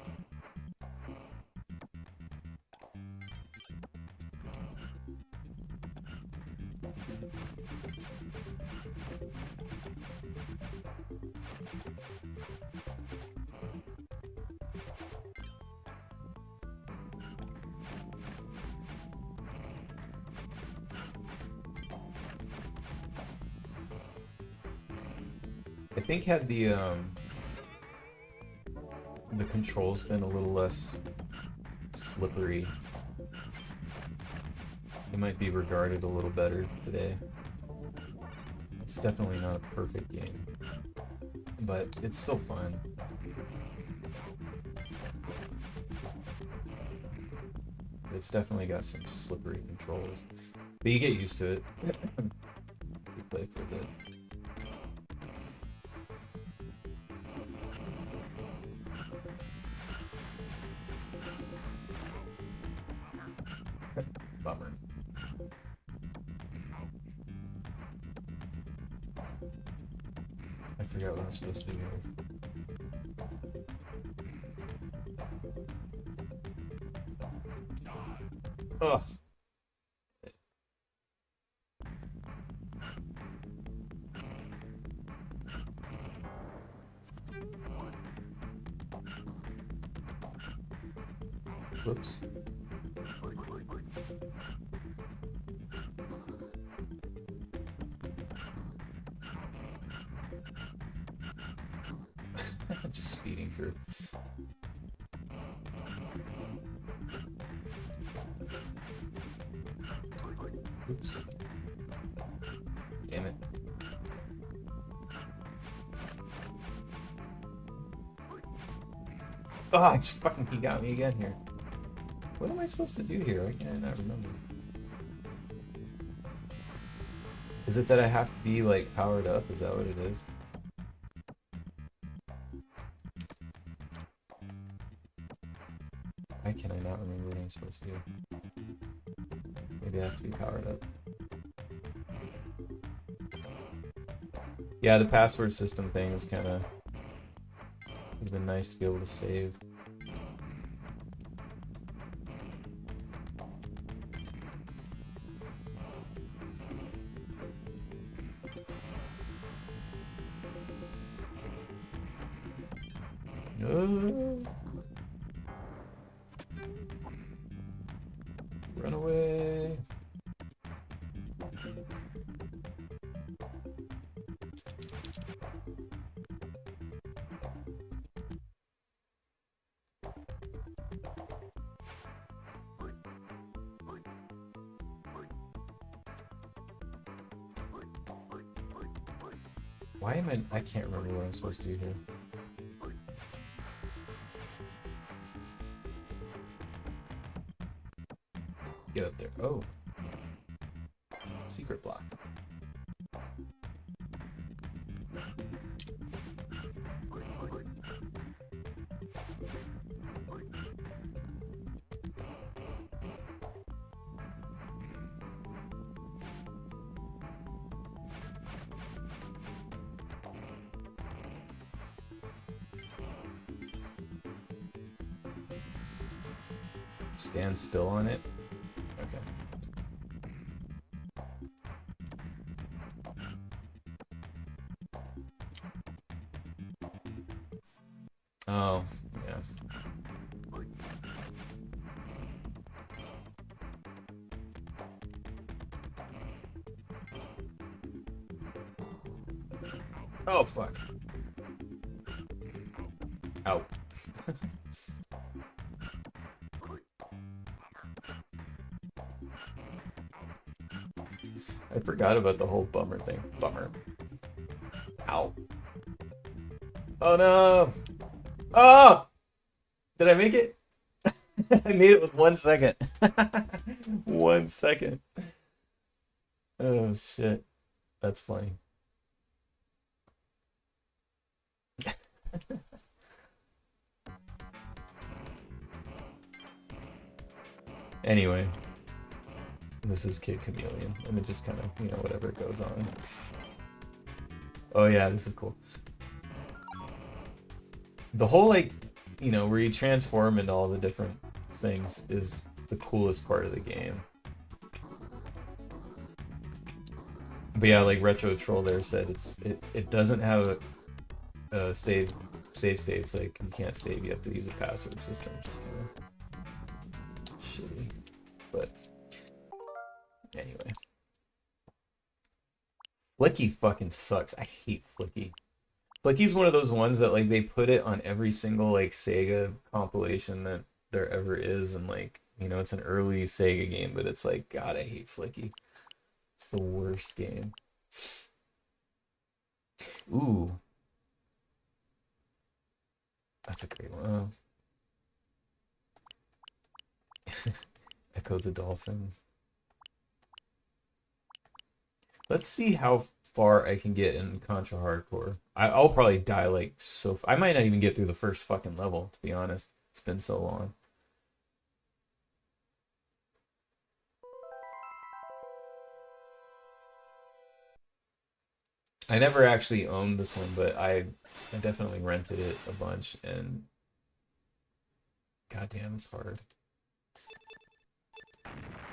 I think had the controls been a little less slippery, it might be regarded a little better today. It's definitely not a perfect game, but it's still fun. It's definitely got some slippery controls, but you get used to it. You play for a bit. Bummer. I forgot what I'm supposed to do here. Ugh. Whoops. Just speeding through. Oops. Damn it. Oh, it's fucking, he got me again here. What am I supposed to do here? Why can't I not remember? Is it that I have to be, like, powered up? Is that what it is? Why can I not remember what I'm supposed to do? Maybe I have to be powered up. Yeah, the password system thing was kind of... Would have been nice to be able to save. Run away. Why am I can't remember what I'm supposed to do here. Get up there. Oh. Secret block. Stand still on it? Okay. Oh, yeah. Oh, fuck. Ow. I forgot about the whole bummer thing. Bummer. Ow. Oh no! Oh! Did I make it? I made it with 1 second. 1 second. Oh shit. That's funny. Anyway, this is Kid Chameleon, and it just kind of, you know, whatever goes on. Oh yeah, this is cool. The whole, like, you know, where you transform into all the different things is the coolest part of the game. But yeah, like Retro Troll there said, it doesn't have a save states. Like, you can't save, you have to use a password system, which is kind of shitty. But anyway, Flicky fucking sucks. I hate Flicky. Flicky's one of those ones that, like, they put it on every single, like, Sega compilation that there ever is, and, like, you know, it's an early Sega game, but it's like, God, I hate Flicky. It's the worst game. Ooh, that's a great one. Echo the Dolphin. Let's see how far I can get in Contra Hardcore. I'll probably die like so. I might not even get through the first fucking level, to be honest. It's been so long. I never actually owned this one, but I definitely rented it a bunch, and goddamn, it's hard.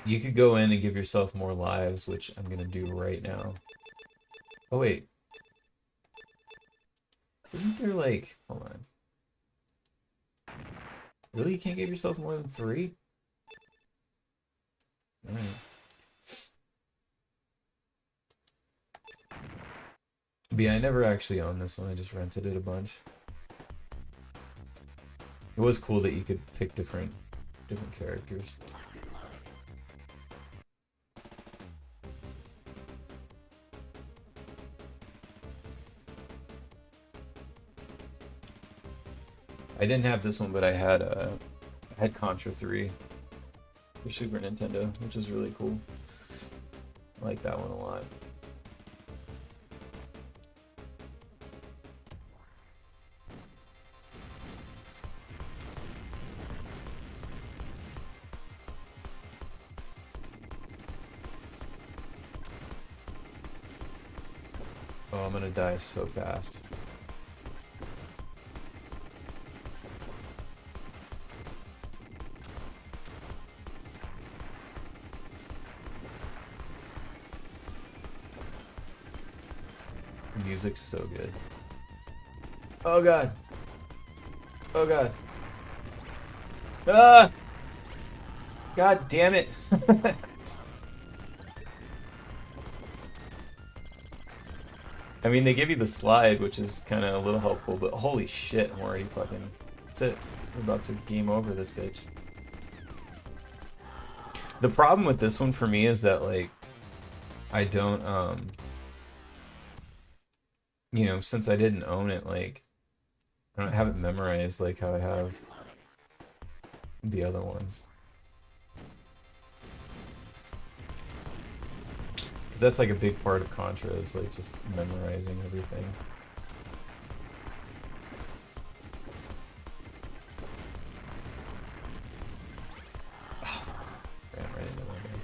You could go in and give yourself more lives, which I'm gonna do right now. Oh wait. Isn't there like, hold on. Really, you can't give yourself more than 3? Alright. But yeah, I never actually owned this one, I just rented it a bunch. It was cool that you could pick different characters. I didn't have this one, but I had Contra 3 for Super Nintendo, which is really cool. I like that one a lot. Oh, I'm gonna die so fast. Music's so good. Oh god. Oh god. Ah! God damn it. I mean, they give you the slide, which is kind of a little helpful, but holy shit, I'm already fucking... That's it. We're about to game over this bitch. The problem with this one for me is that, like, I don't, you know, since I didn't own it, like, I don't have it memorized like how I have the other ones. Because that's like a big part of Contra, is like just memorizing everything. Ran right into that guy.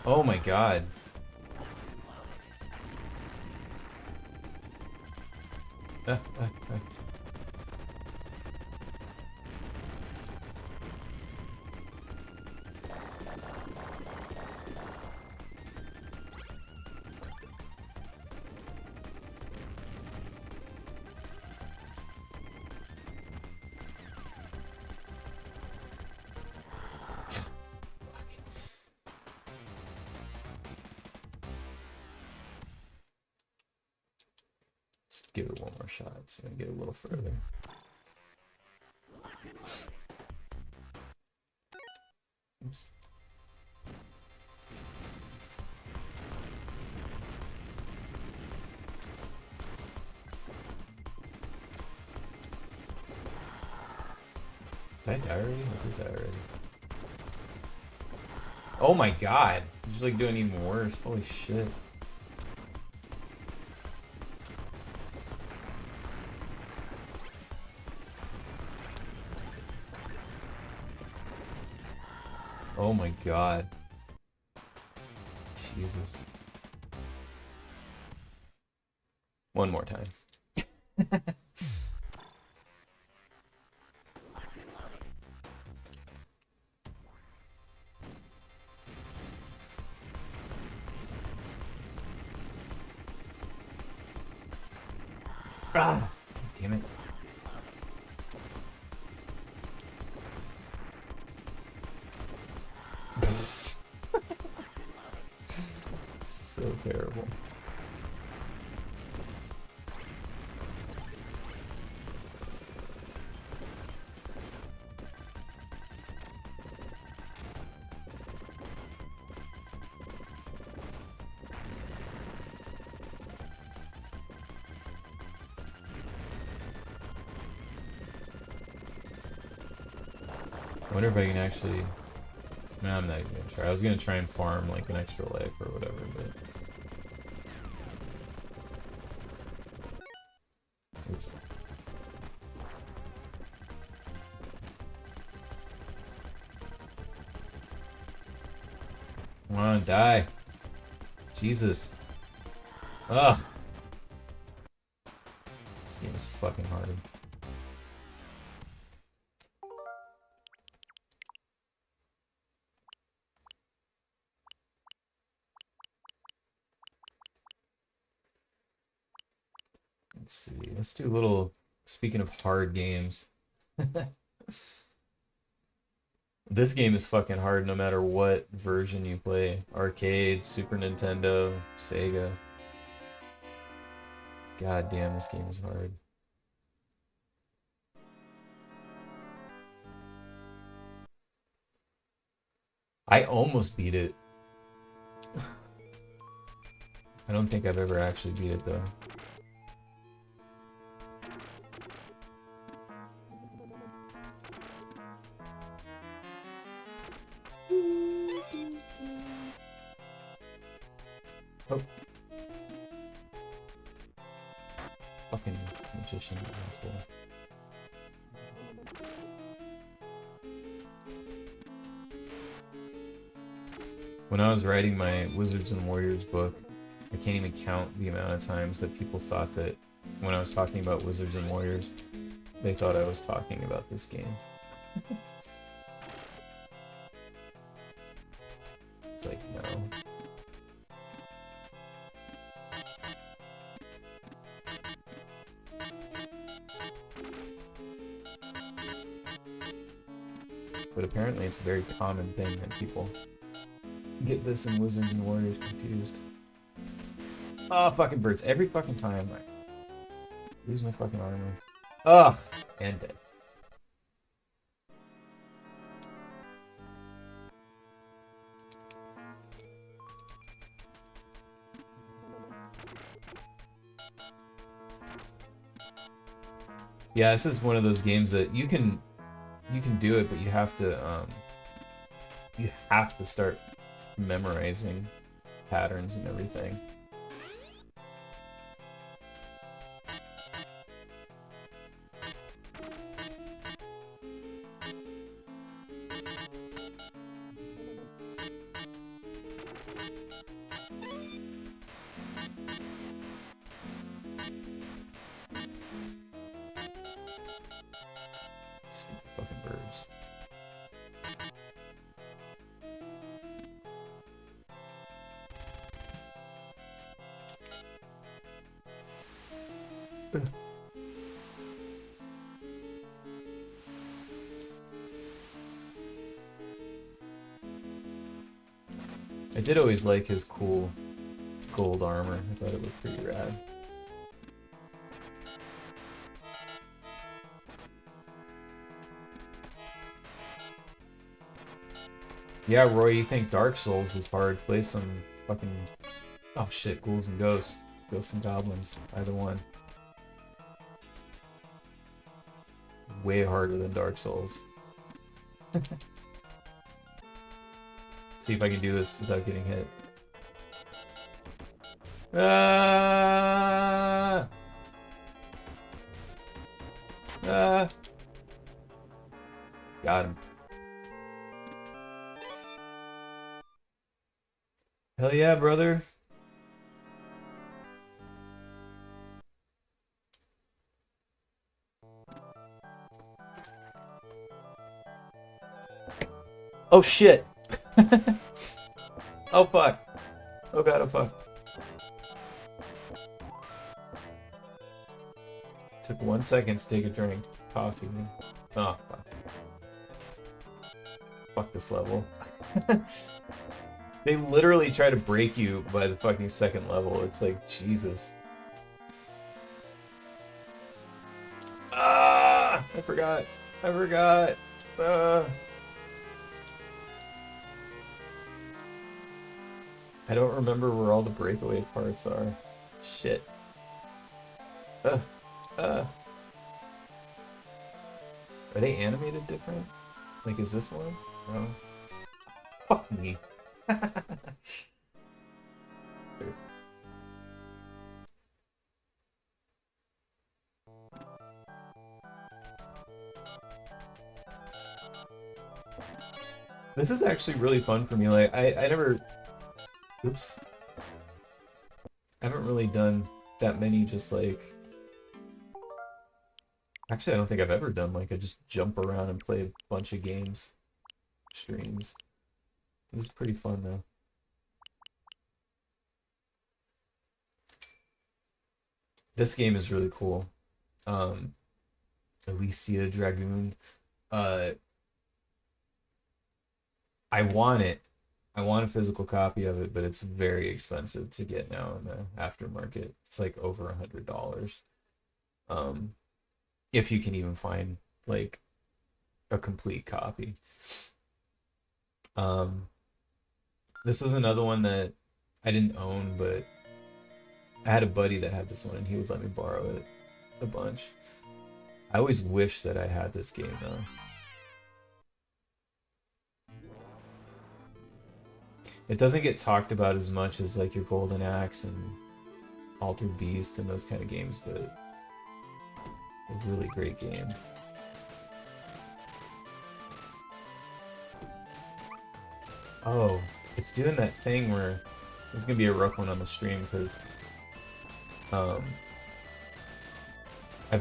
Oh my god. Ah, ah, ah. give it one more shot, see if I can get a little further. Oops. Did I die already? I did die already. Oh my god! Just like doing even worse. Holy shit. Oh my god. Jesus. One more time. Ah! Damn it. So terrible. I wonder if I can actually... No, I'm not even gonna try. I was gonna try and farm like an extra life or whatever, but... Oops. Come on, die. Jesus. Ugh. This game is fucking hard. Let's see. Let's do a little. Speaking of hard games. This game is fucking hard no matter what version you play. Arcade, Super Nintendo, Sega. God damn, this game is hard. I almost beat it. I don't think I've ever actually beat it though. Oh. Fucking magician asshole. When I was writing my Wizards and Warriors book, I can't even count the amount of times that people thought that when I was talking about Wizards and Warriors, they thought I was talking about this game. It's like, no. But apparently it's a very common thing that people get this and Wizards and Warriors confused. Oh, fucking birds. Every fucking time I lose my fucking armor. Ugh! And dead. Yeah, this is one of those games that you can do it, but you have to start memorizing patterns and everything. Stupid fucking birds. I did always like his cool gold armor. I thought it looked pretty rad. Yeah, Roy, you think Dark Souls is hard? Play some fucking... Oh shit, Ghouls and Ghosts. Ghosts and Goblins. Either one. Way harder than Dark Souls. See if I can do this without getting hit. Ah! Ah! Got him. Hell yeah, brother. Oh shit. Oh fuck. Oh god, oh fuck. Took 1 second to take a drink. Coffee. Oh fuck. Fuck this level. They literally try to break you by the fucking second level. It's like, Jesus. Ah! I forgot. I forgot. I don't remember where all the breakaway parts are. Shit. Are they animated different? Like, is this one? No. Fuck me. This is actually really fun for me. Like, I never... Oops. I haven't really done that many just like... Actually, I don't think I've ever done like I just jump around and play a bunch of games. Streams. This is pretty fun though. This game is really cool. Elysia Dragoon. I want it. I want a physical copy of it, but it's very expensive to get now in the aftermarket. It's like over $100. If you can even find like a complete copy. This was another one that I didn't own, but I had a buddy that had this one and he would let me borrow it a bunch. I always wish that I had this game though. It doesn't get talked about as much as like your Golden Axe and Altered Beast and those kind of games, but a really great game. Oh, it's doing that thing where there's gonna be a rough one on the stream because I've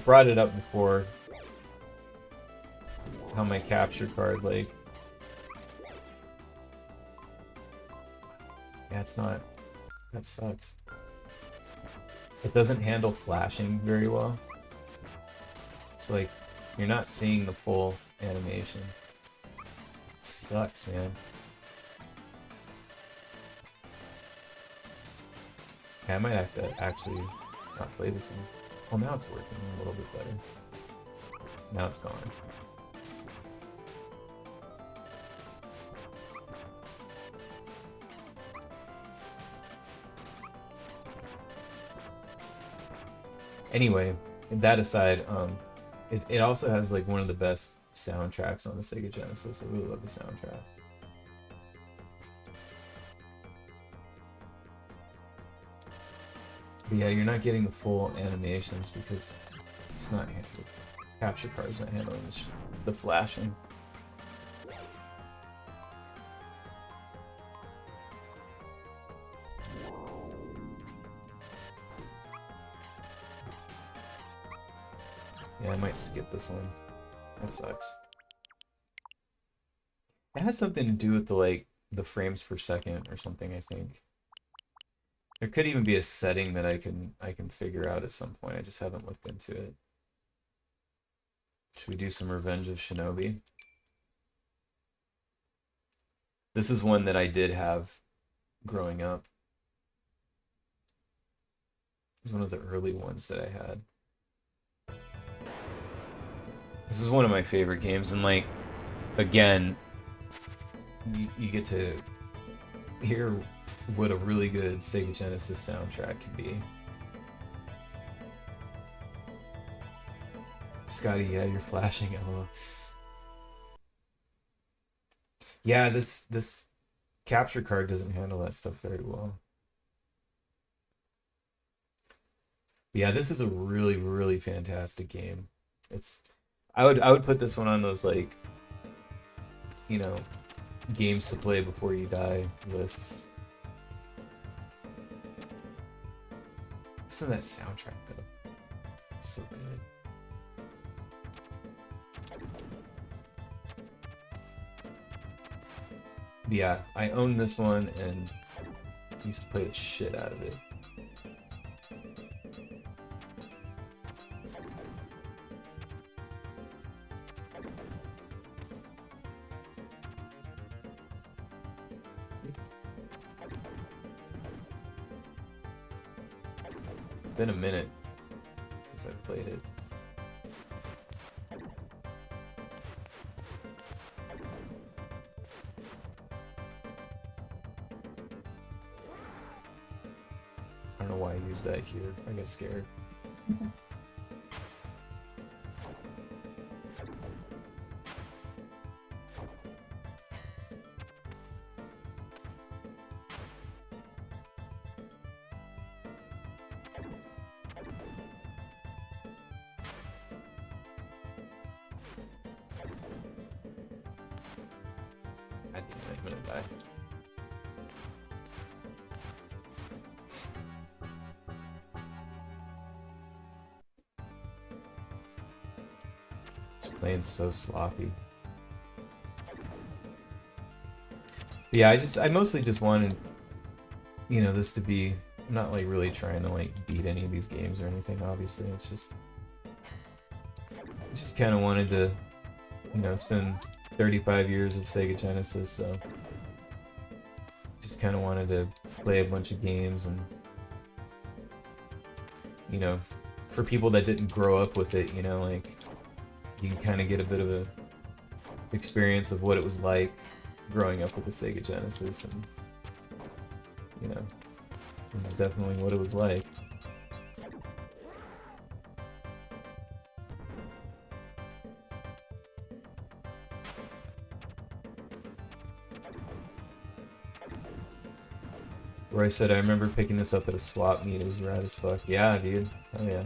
brought it up before how my capture card like yeah, it's not. That sucks. It doesn't handle flashing very well. It's like you're not seeing the full animation. It sucks, man. Okay, I might have to actually not play this one. Well, now it's working a little bit better. Now it's gone. Anyway, that aside, it also has like one of the best soundtracks on the Sega Genesis. I really love the soundtrack. But yeah, you're not getting the full animations because it's not handled. Capture card's not handling the flashing. Yeah, I might skip this one. That sucks. It has something to do with the frames per second or something, I think. There could even be a setting that I can figure out at some point. I just haven't looked into it. Should we do some Revenge of Shinobi? This is one that I did have growing up. It was one of the early ones that I had. This is one of my favorite games, and like, again, you get to hear what a really good Sega Genesis soundtrack can be. Scotty, yeah, you're flashing. LOL. Yeah, this capture card doesn't handle that stuff very well. But yeah, this is a really, really fantastic game. It's I would put this one on those like, you know, games to play before you die lists. Listen to that soundtrack though. So good. But yeah, I own this one and used to play the shit out of it. It's been a minute since I played it. I don't know why I used that here. I got scared. I think I'm gonna die. It's playing so sloppy. Yeah, I mostly just wanted, you know, this to be. I'm not like really trying to like beat any of these games or anything. Obviously, it's just kind of wanted to, you know, it's been 35 years of Sega Genesis, so just kind of wanted to play a bunch of games and, you know, for people that didn't grow up with it, you know, like you can kind of get a bit of a experience of what it was like growing up with the Sega Genesis, and you know, this is definitely what it was like. Where I said I remember picking this up at a swap meet, it was rad as fuck. Yeah, dude. Oh yeah.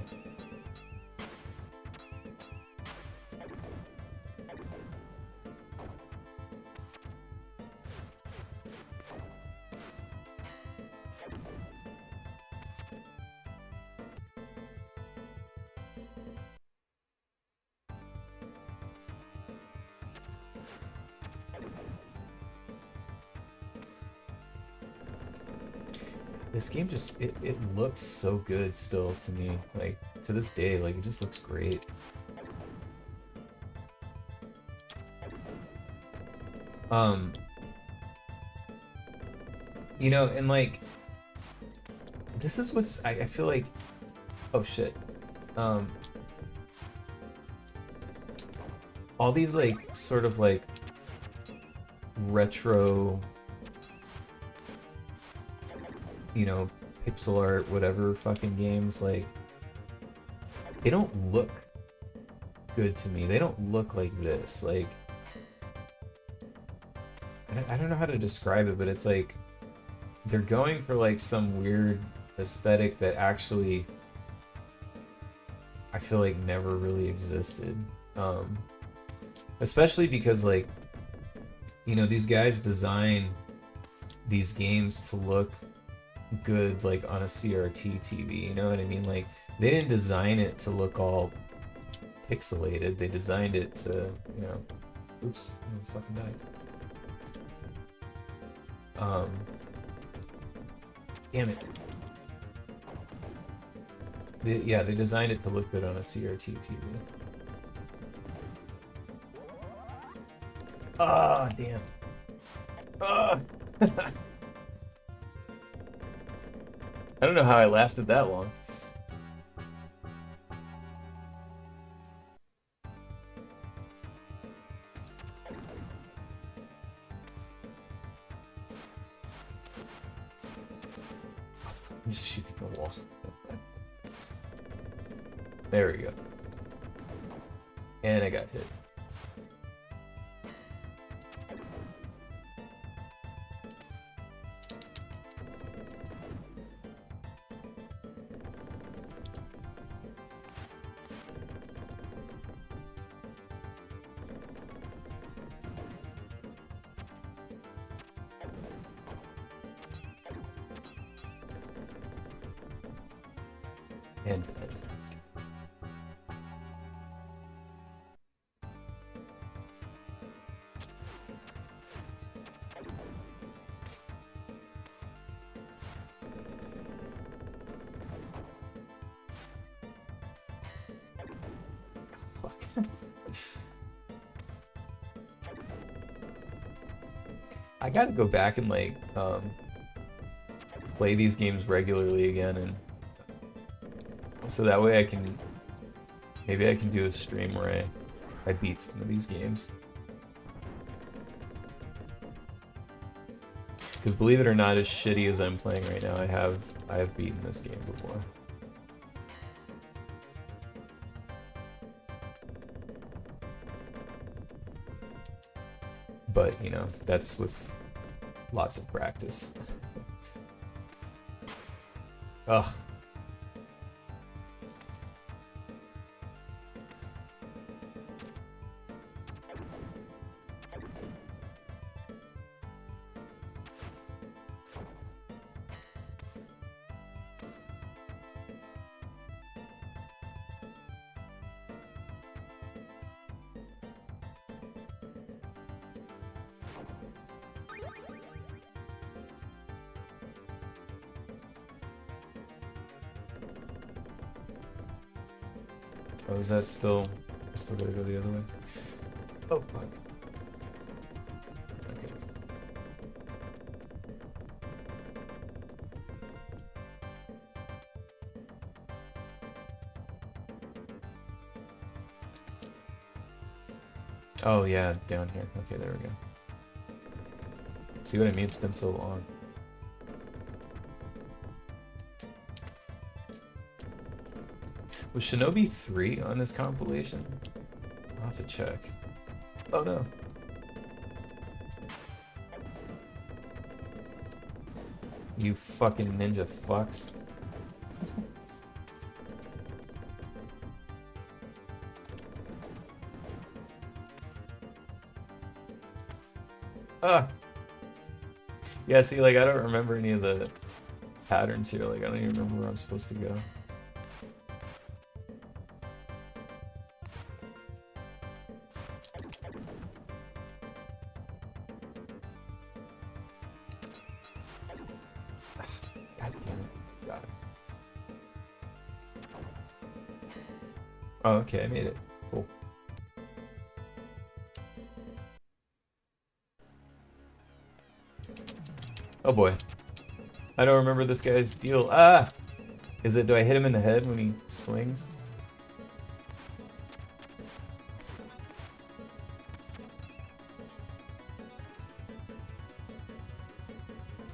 This game just, it looks so good still to me. Like, to this day, like, it just looks great. You know, and like, this is what's, I feel like, oh shit. All these like, sort of like, retro, you know, pixel art, whatever fucking games, like, they don't look good to me. They don't look like this. Like, I don't know how to describe it, but it's like, they're going for like some weird aesthetic that actually, I feel like never really existed. Especially because like, you know, these guys design these games to look good like on a CRT TV, you know what I mean? Like, they didn't design it to look all pixelated. They designed it to, you know, oops, I fucking died. Damn it. Yeah, they designed it to look good on a CRT TV. Ah, oh, damn. Ah. I don't know how I lasted that long. I'm just shooting a wall. There we go. And I got hit. And dead. Fuck. I gotta go back and like play these games regularly again, and so that way I can maybe I can do a stream where I beat some of these games. Because believe it or not, as shitty as I'm playing right now, I have beaten this game before. But, you know, that's with lots of practice. Ugh. Oh, is that still gotta go the other way? Oh, fuck. Okay. Oh, yeah, down here. Okay, there we go. See what I mean? It's been so long. Was Shinobi 3 on this compilation? I'll have to check. Oh no. You fucking ninja fucks. Ah! Yeah, see, like, I don't remember any of the patterns here. Like, I don't even remember where I'm supposed to go. God damn it. Got it. Oh, okay, I made it. Cool. Oh boy. I don't remember this guy's deal. Ah! Is it, do I hit him in the head when he swings?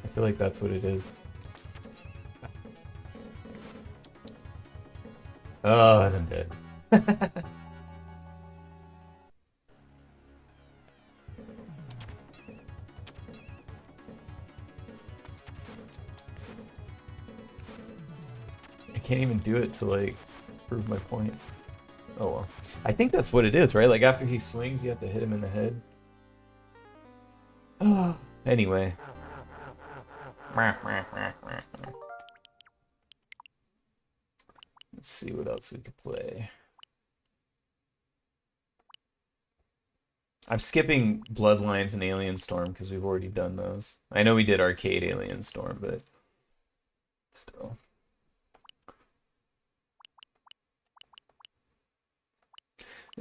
I feel like that's what it is. Oh, and I'm dead. I can't even do it to, like, prove my point. Oh well. I think that's what it is, right? Like, after he swings, you have to hit him in the head. Anyway. Let's see what else we could play. I'm skipping Bloodlines and Alien Storm because we've already done those. I know we did Arcade Alien Storm, but still.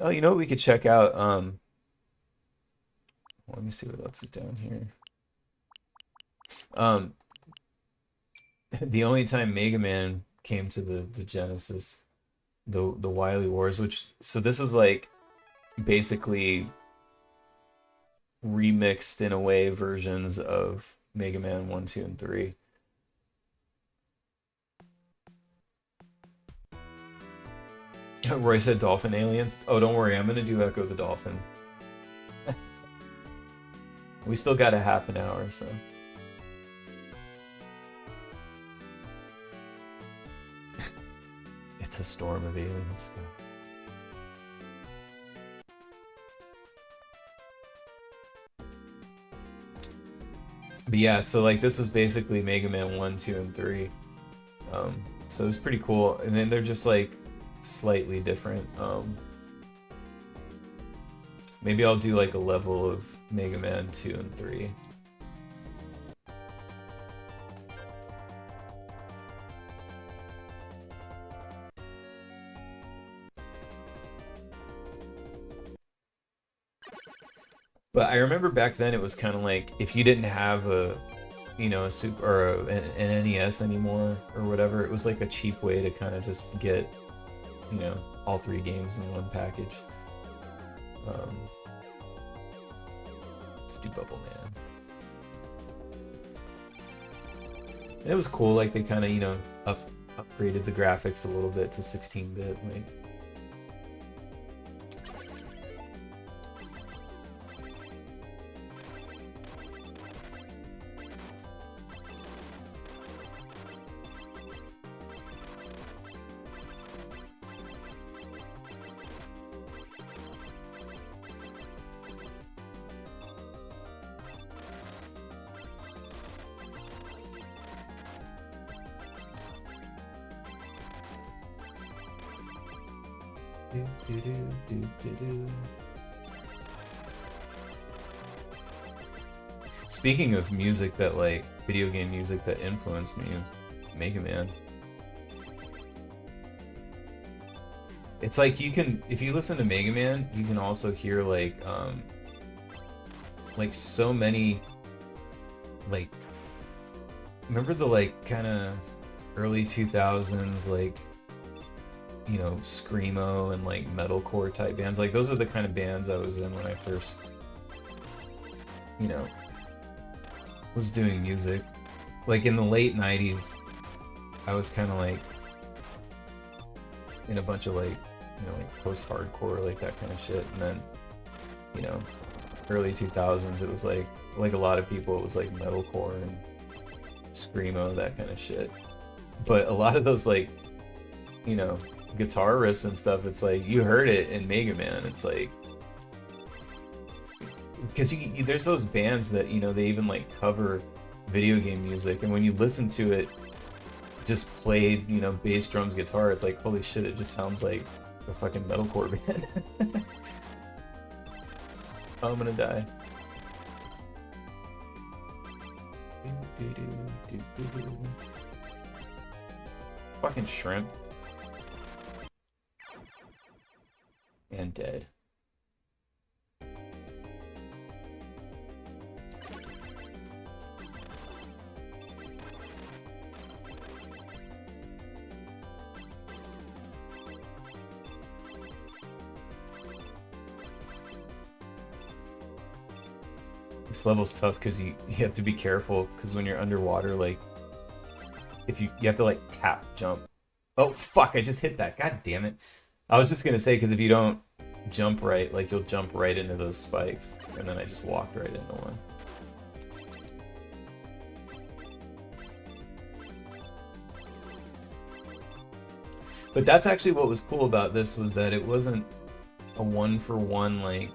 Oh, you know what we could check out? Let me see what else is down here. The only time Mega Man came to the Genesis, the Wily Wars, which, so this was like basically remixed in a way versions of Mega Man 1, 2, and 3. Roy said dolphin aliens. Oh, don't worry, I'm gonna do Echo the Dolphin. We still got a half an hour, so. It's a storm of aliens. But yeah, so like this was basically Mega Man 1, 2, and 3. So it was pretty cool. And then they're just like slightly different. Maybe I'll do like a level of Mega Man 2 and 3. But I remember back then it was kind of like if you didn't have a, you know, a super or an NES anymore or whatever, it was like a cheap way to kind of just get, you know, all 3 games in one package. Let's do Bubble Man. And it was cool, like they kind of, you know, upgraded the graphics a little bit to 16-bit, like. Speaking of music that like video game music that influenced me, Mega Man. It's like you can, if you listen to Mega Man, you can also hear like so many, like, remember the like kind of early 2000s like, you know, screamo and like metalcore type bands. Like those are the kind of bands I was in when I first, you know, was doing music. Like in the late 90s, I was kind of like in a bunch of like, you know, like post-hardcore, like that kind of shit. And then, you know, early 2000s, it was like a lot of people, it was like metalcore and screamo, that kind of shit. But a lot of those like, you know, guitar riffs and stuff, it's like you heard it in Mega Man. It's like, because there's those bands that, you know, they even like cover video game music, and when you listen to it just played, you know, bass, drums, guitar, it's like, holy shit, it just sounds like a fucking metalcore band. Oh, I'm gonna die. Fucking shrimp. And dead. This level's tough because you have to be careful, because when you're underwater, like, if you have to like tap jump. Oh fuck, I just hit that, god damn it. I was just gonna say, because if you don't jump right, like you'll jump right into those spikes, and then I just walked right into one. But that's actually what was cool about this, was that it wasn't a one-for-one like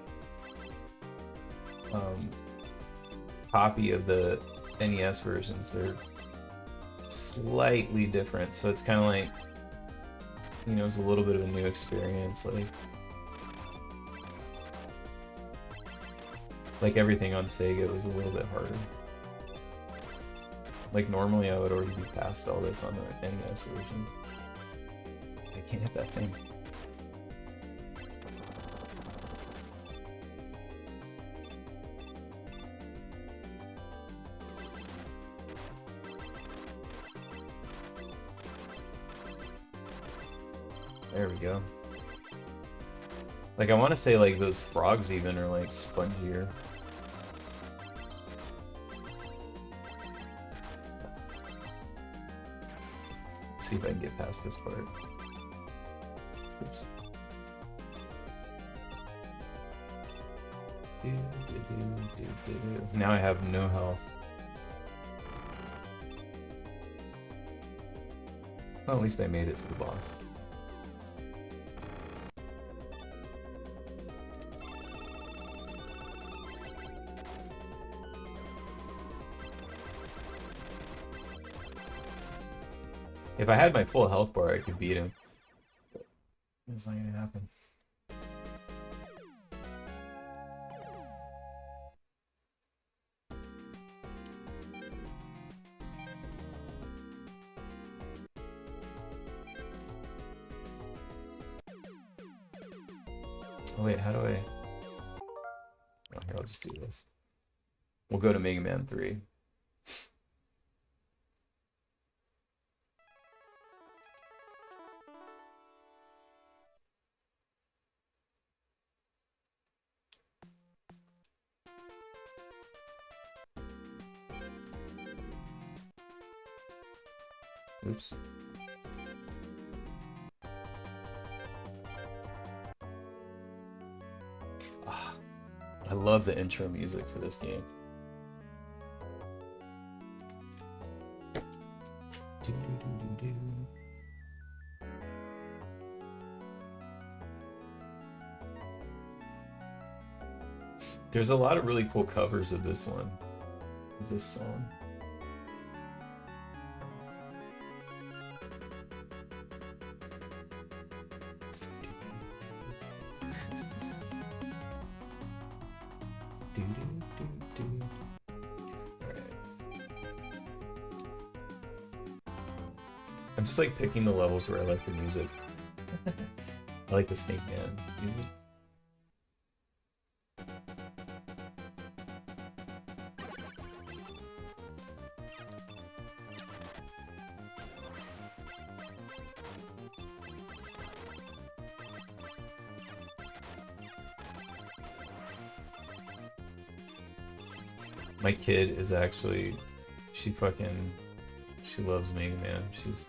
copy of the NES versions. They're slightly different, so it's kind of like, you know, it's a little bit of a new experience. Like everything on Sega was a little bit harder. Like normally I would already be past all this on the NES version. I can't hit that thing. There we go. Like, I want to say, like, those frogs even are, like, spongier. Let's see if I can get past this part. Oops. Now I have no health. Well, at least I made it to the boss. If I had my full health bar, I could beat him. But that's not gonna happen. Oh wait, how do I... Oh, here, I'll just do this. We'll go to Mega Man 3. Oops. Oh, I love the intro music for this game. There's a lot of really cool covers of this one, of this song. I'm just like picking the levels where I like the music. I like the Snake Man music. My kid is actually, she loves Mega Man. She's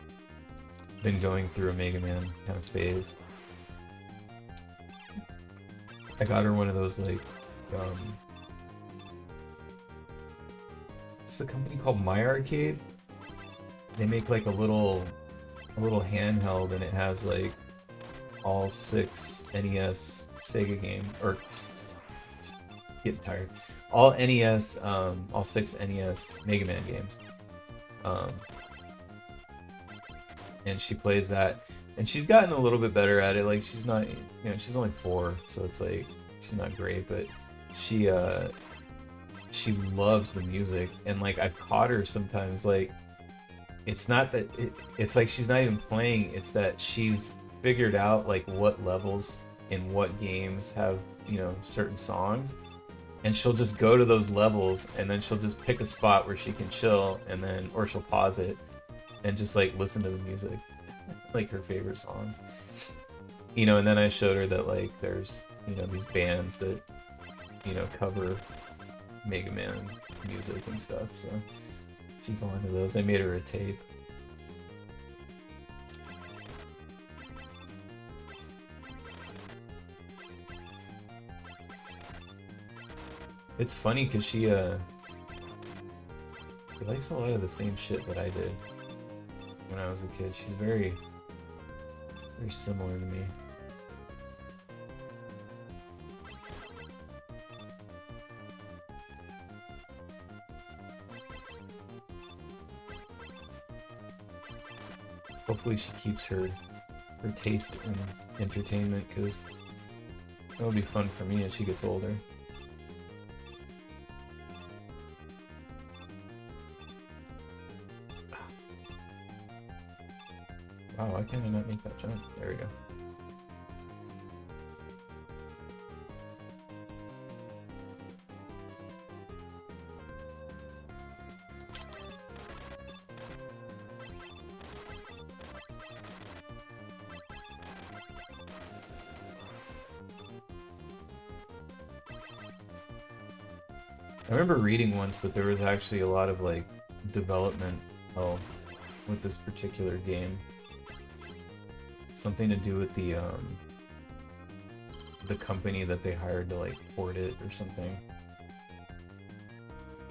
been going through a Mega Man kind of phase. I got her one of those like, it's a company called My Arcade. They make like a little handheld, and it has like all 6 NES Sega game, or getting tired. All NES, all 6 NES Mega Man games. And she plays that, and she's gotten a little bit better at it. Like, she's not, you know, she's only 4, so it's like she's not great, but she loves the music. And like, I've caught her sometimes, like, it's not that it's like she's not even playing, it's that she's figured out like what levels in what games have, you know, certain songs, and she'll just go to those levels, and then she'll just pick a spot where she can chill, and then, or she'll pause it and just like listen to the music, like her favorite songs, you know. And then I showed her that like there's, you know, these bands that, you know, cover Mega Man music and stuff, so she's on to those. I made her a tape. It's funny because she likes a lot of the same shit that I did when I was a kid. She's very similar to me. Hopefully she keeps her taste in entertainment, because that'll be fun for me as she gets older. Wow, why can't I not make that jump? There we go. I remember reading once that there was actually a lot of like development with this particular game. Something to do with the the company that they hired to like port it or something.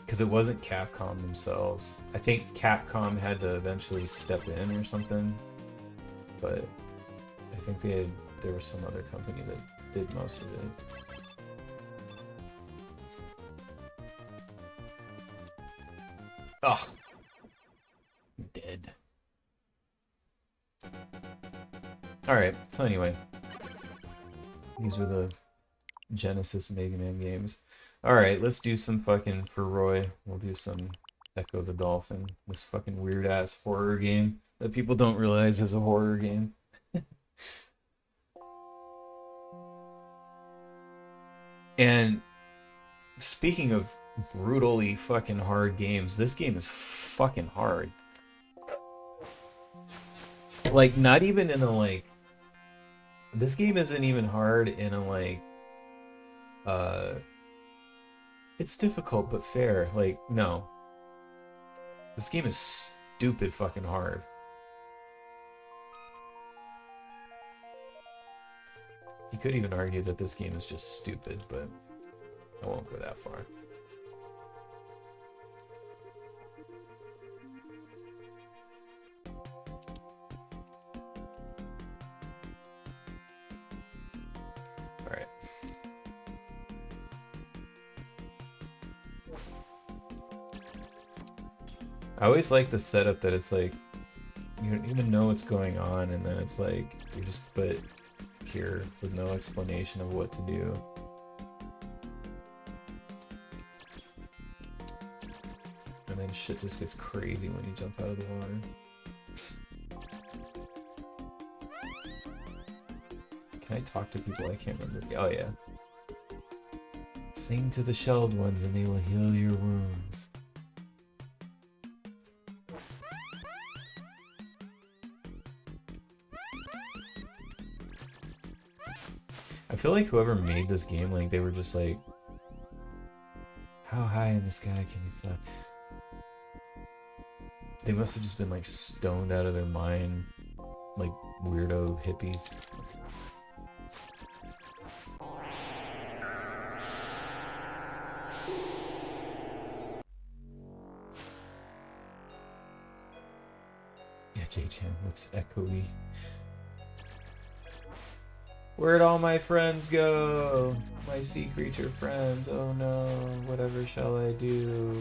Because it wasn't Capcom themselves. I think Capcom had to eventually step in or something, but I think there was some other company that did most of it. Ugh. I'm dead. Alright, so anyway. These were the Genesis Mega Man games. Alright, let's do some fucking for Roy. We'll do some Echo the Dolphin. This fucking weird ass horror game that people don't realize is a horror game. And speaking of brutally fucking hard games, this game is fucking hard. Like, not even in a like... This game isn't even hard in a like... It's difficult but fair. Like, no. This game is stupid fucking hard. You could even argue that this game is just stupid, but I won't go that far. Alright. I always like the setup that it's like, you don't even know what's going on, and then it's like, you just put here with no explanation of what to do. And then shit just gets crazy when you jump out of the water. Can I talk to people? I can't remember. Oh yeah. Sing to the shelled ones and they will heal your wounds. I feel like whoever made this game, like, they were just like, how high in the sky can you fly? They must have just been like stoned out of their mind, like weirdo hippies. Yeah, J-Chan looks echoey. Where'd all my friends go? My sea creature friends. Oh no, whatever shall I do?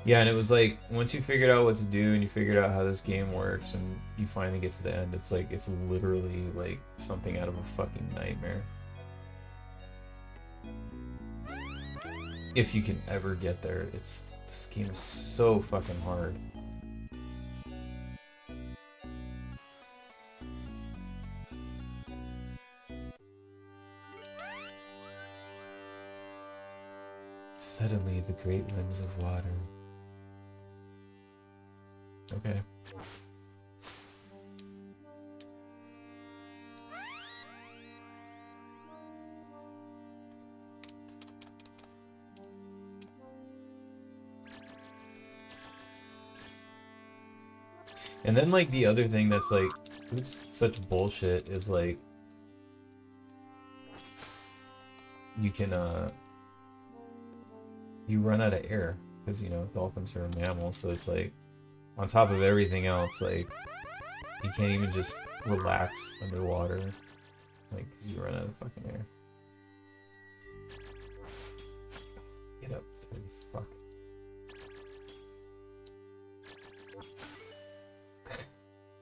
Yeah, and it was like, once you figured out what to do and you figured out how this game works and you finally get to the end, it's like, it's literally like something out of a fucking nightmare. If you can ever get there, this game is so fucking hard. Suddenly, the great winds of water. Okay. And then, like, the other thing that's, like, oops, such bullshit is, like, you can, you run out of air, because, you know, dolphins are a mammal, so it's, like, on top of everything else, like, you can't even just relax underwater, like, because you run out of fucking air. Get up there, you fuck.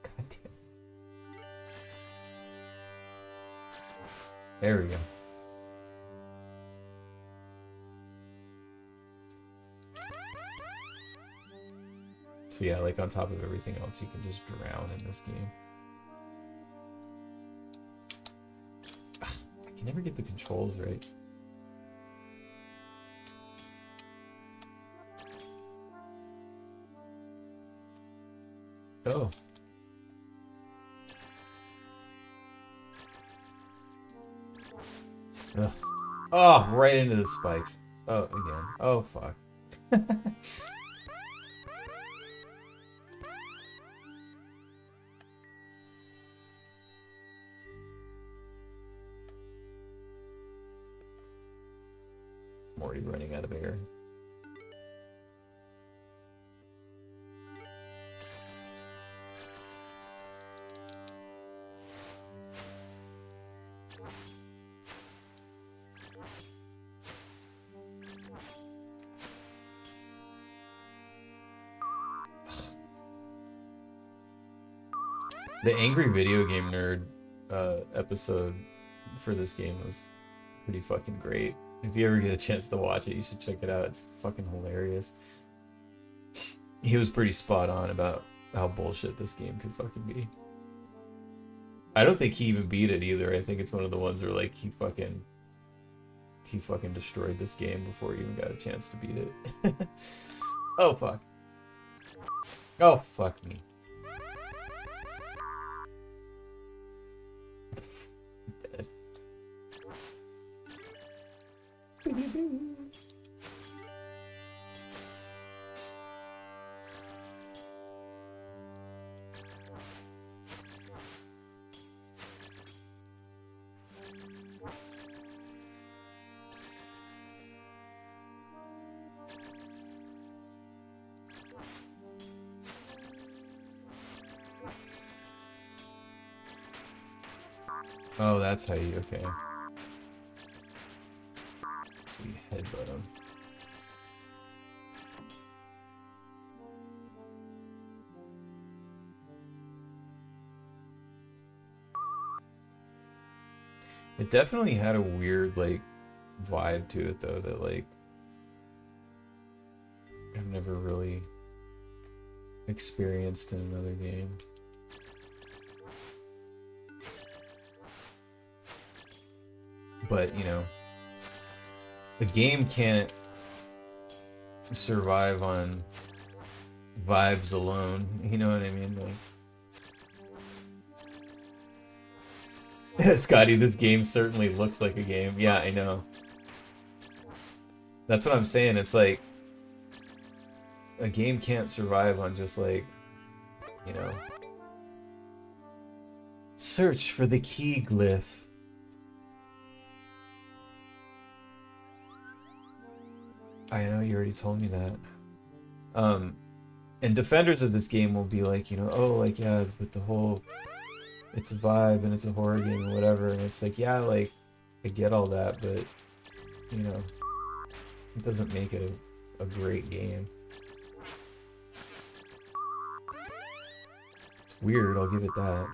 God damn it. There we go. So yeah, like on top of everything else, you can just drown in this game. Ugh, I can never get the controls right. Oh. Ugh. Oh, right into the spikes. Oh, again. Oh, fuck. I'm already running out of air. The Angry Video Game Nerd episode for this game was pretty fucking great. If you ever get a chance to watch it, you should check it out. It's fucking hilarious. He was pretty spot on about how bullshit this game could fucking be. I don't think he even beat it either. I think it's one of the ones where like he fucking destroyed this game before he even got a chance to beat it. Oh fuck. Oh fuck me. Dead. Oh, that's how you, okay. So you headbutt him. It definitely had a weird, like, vibe to it, though, that, like, I've never really experienced in another game. But, you know, a game can't survive on vibes alone, you know what I mean? Like, Scotty, this game certainly looks like a game. Yeah, I know. That's what I'm saying. It's like a game can't survive on just like, you know, search for the key glyph. I know you already told me that. And defenders of this game will be like, you know, oh, like, yeah, with the whole, it's a vibe and it's a horror game or whatever, and it's like, yeah, like, I get all that, but, you know, it doesn't make it a great game. It's weird, I'll give it that.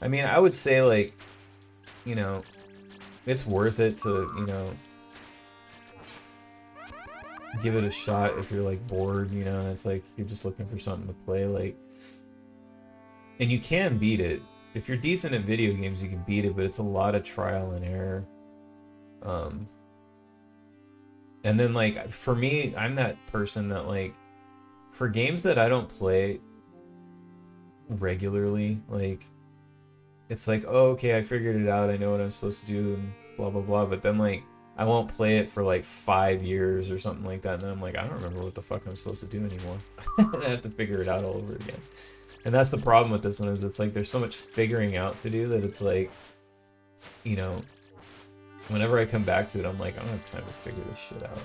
I mean, I would say, like, you know, it's worth it to, you know, give it a shot if you're, like, bored, you know, and it's like, you're just looking for something to play, like, and you can beat it. If you're decent at video games, you can beat it, but it's a lot of trial and error. And then, like, for me, I'm that person that, like, for games that I don't play regularly, like, it's like, oh, okay, I figured it out, I know what I'm supposed to do, and blah, blah, blah, but then, like, I won't play it for, like, 5 years or something like that, and then I'm like, I don't remember what the fuck I'm supposed to do anymore. And I have to figure it out all over again. And that's the problem with this one, is it's like, there's so much figuring out to do that it's like, you know, whenever I come back to it, I'm like, I don't have time to figure this shit out.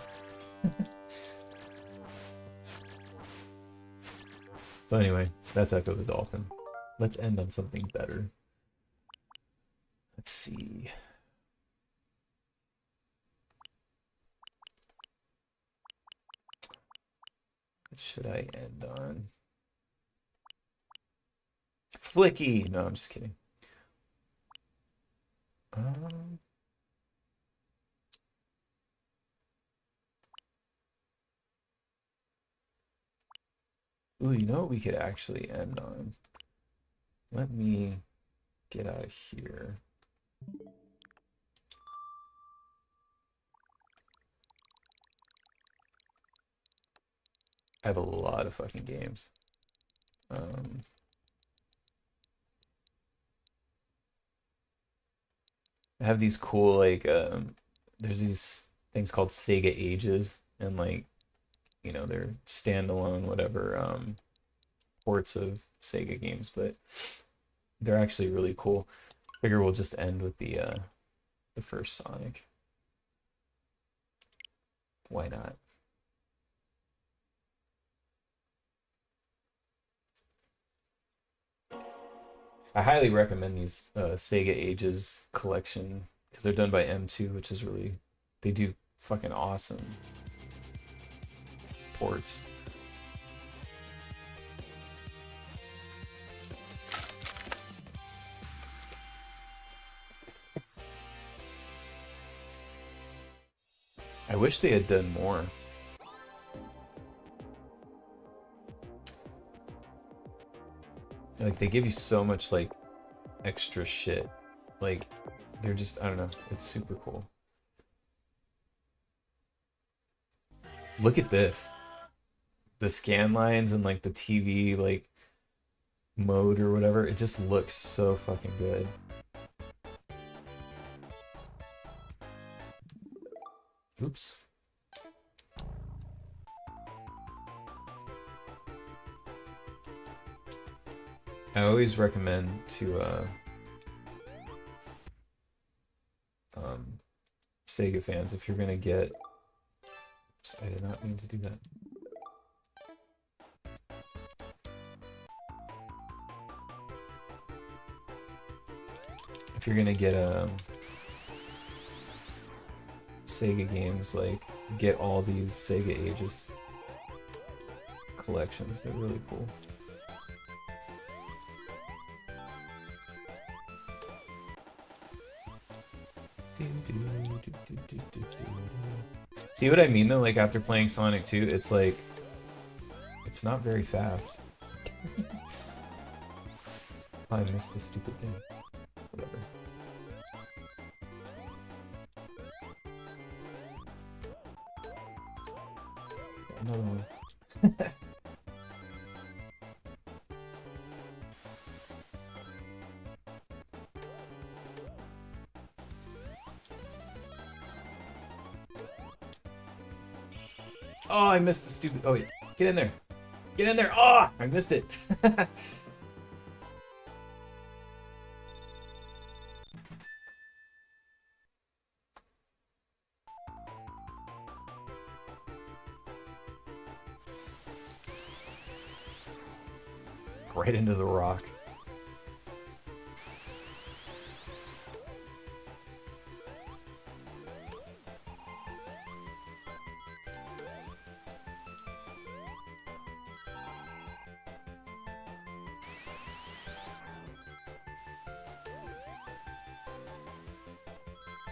So anyway, that's Echo the Dolphin. Let's end on something better. Let's see. What should I end on? Flicky! No, I'm just kidding. Ooh, you know what we could actually end on? Let me get out of here. I have a lot of fucking games. I have these cool, like, there's these things called Sega Ages, and, like, you know, they're standalone, whatever, ports of Sega games, but they're actually really cool. Figure we'll just end with the first Sonic. Why not? I highly recommend these Sega Ages collection because they're done by M2, which is really, they do fucking awesome ports. I wish they had done more. Like they give you so much like extra shit. Like they're just, I don't know, it's super cool. Look at this. The scan lines and like the TV like mode or whatever, it just looks so fucking good. Oops. I always recommend to Sega fans, if you're gonna get, oops, I did not mean to do that. If you're gonna get Sega games, like get all these Sega Ages collections. They're really cool. See what I mean though? Like after playing Sonic 2, it's like it's not very fast. I missed the stupid thing. Whatever. Got another one. Oh, I missed the stupid. Oh, wait. Get in there. Get in there. Oh, I missed it. Right into the rock.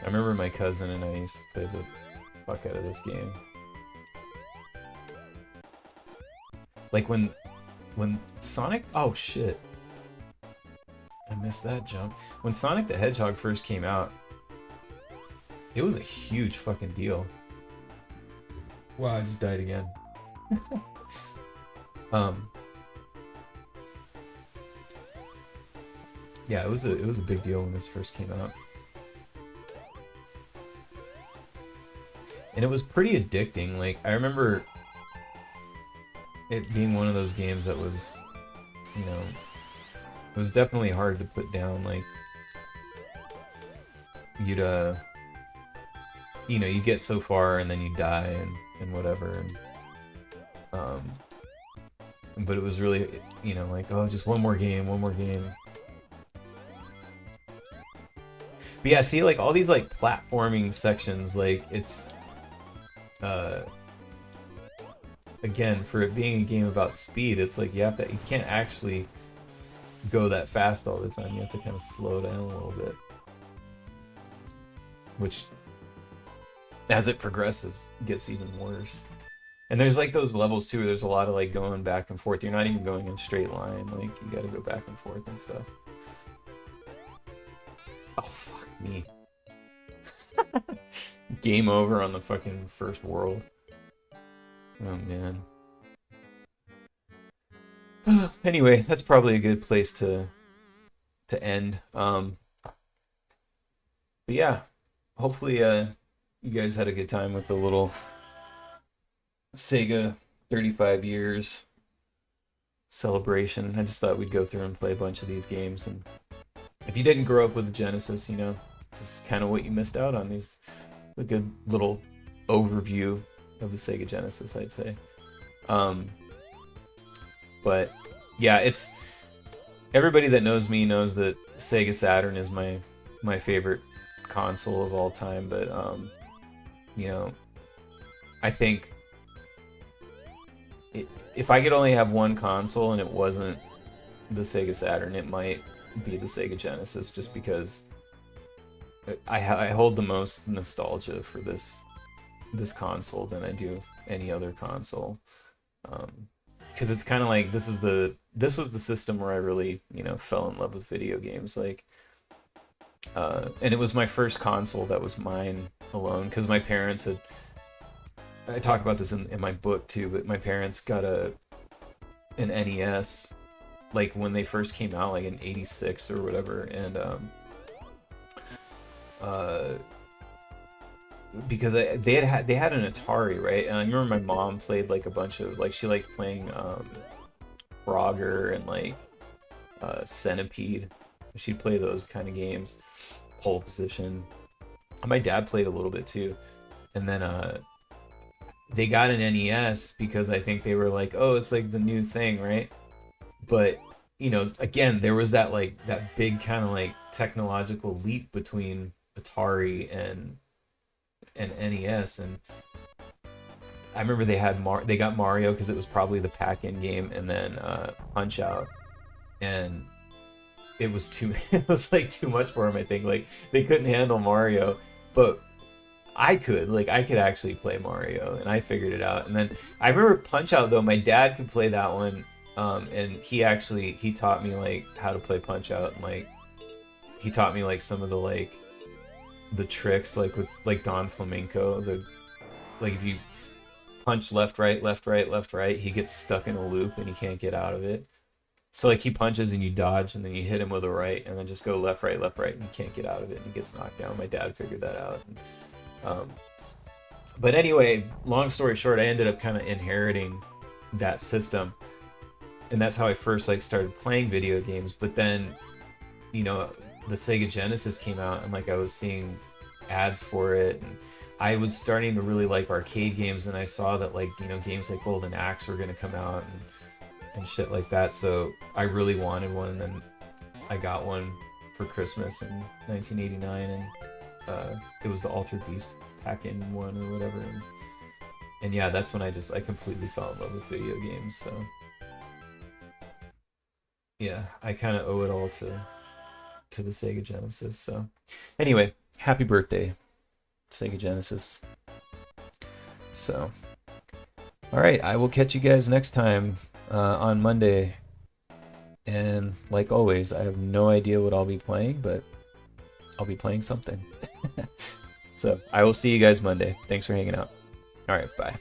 I remember my cousin and I used to play the fuck out of this game. Like when Sonic, oh shit. I missed that jump. When Sonic the Hedgehog first came out, it was a huge fucking deal. Wow, I just died again. Yeah, it was a big deal when this first came out. And it was pretty addicting. Like I remember it being one of those games that was, you know, it was definitely hard to put down. Like you'd you know, you get so far and then you die and whatever, and but it was really, you know, like, oh, just one more game. But yeah, see, like all these like platforming sections, like it's again, for it being a game about speed, it's like you can't actually go that fast all the time. You have to kind of slow down a little bit, which as it progresses gets even worse. And there's like those levels too, there's a lot of like going back and forth. You're not even going in a straight line, like you gotta go back and forth and stuff. Oh fuck me. Game over on the fucking first world. Oh man. Anyway, that's probably a good place to end. But yeah, hopefully you guys had a good time with the little Sega 35 years celebration. I just thought we'd go through and play a bunch of these games. And if you didn't grow up with the Genesis, you know, this is kind of what you missed out on. These a good little overview of the Sega Genesis, I'd say. But yeah, it's everybody that knows me knows that Sega Saturn is my favorite console of all time. But you know, I think if I could only have one console and it wasn't the Sega Saturn, it might be the Sega Genesis, just because I hold the most nostalgia for this console than I do any other console. Because it's kind of like this was the system where I really, you know, fell in love with video games. Like, and it was my first console that was mine alone, because my parents had. I talk about this in my book too, but my parents got an NES like when they first came out, like in '86 or whatever, and because they had an Atari, right? And I remember my mom played like a bunch of, like, she liked playing Frogger and like Centipede. She'd play those kind of games, Pole Position. My dad played a little bit too, and then they got an NES because I think they were like, oh, it's like the new thing, right? But you know, again, there was that like that big kind of like technological leap between Atari and NES, and I remember they got Mario because it was probably the pack-in game, and then Punch Out, and it was it was like too much for them. I think like they couldn't handle Mario, but I could actually play Mario, and I figured it out. And then I remember Punch Out though, my dad could play that one, and he taught me like how to play Punch Out, and like he taught me like some of the tricks, like with like Don Flamenco, like if you punch left right left right left right, he gets stuck in a loop and he can't get out of it. So like he punches and you dodge, and then you hit him with a right, and then just go left right, and he can't get out of it, and he gets knocked down. My dad figured that out. But anyway, long story short, I ended up kind of inheriting that system, and that's how I first like started playing video games. But then, you know, the Sega Genesis came out, and like I was seeing ads for it, and I was starting to really like arcade games, and I saw that, like, you know, games like Golden Axe were going to come out and shit like that. So I really wanted one, and then I got one for Christmas in 1989, and it was the Altered Beast pack-in one or whatever, and yeah, that's when I completely fell in love with video games. So yeah, I kind of owe it all to the Sega Genesis. So anyway, happy birthday, Sega Genesis. So all right, I will catch you guys next time on Monday, and like always, I have no idea what I'll be playing, but I'll be playing something. So I will see you guys Monday. Thanks for hanging out. All right, bye.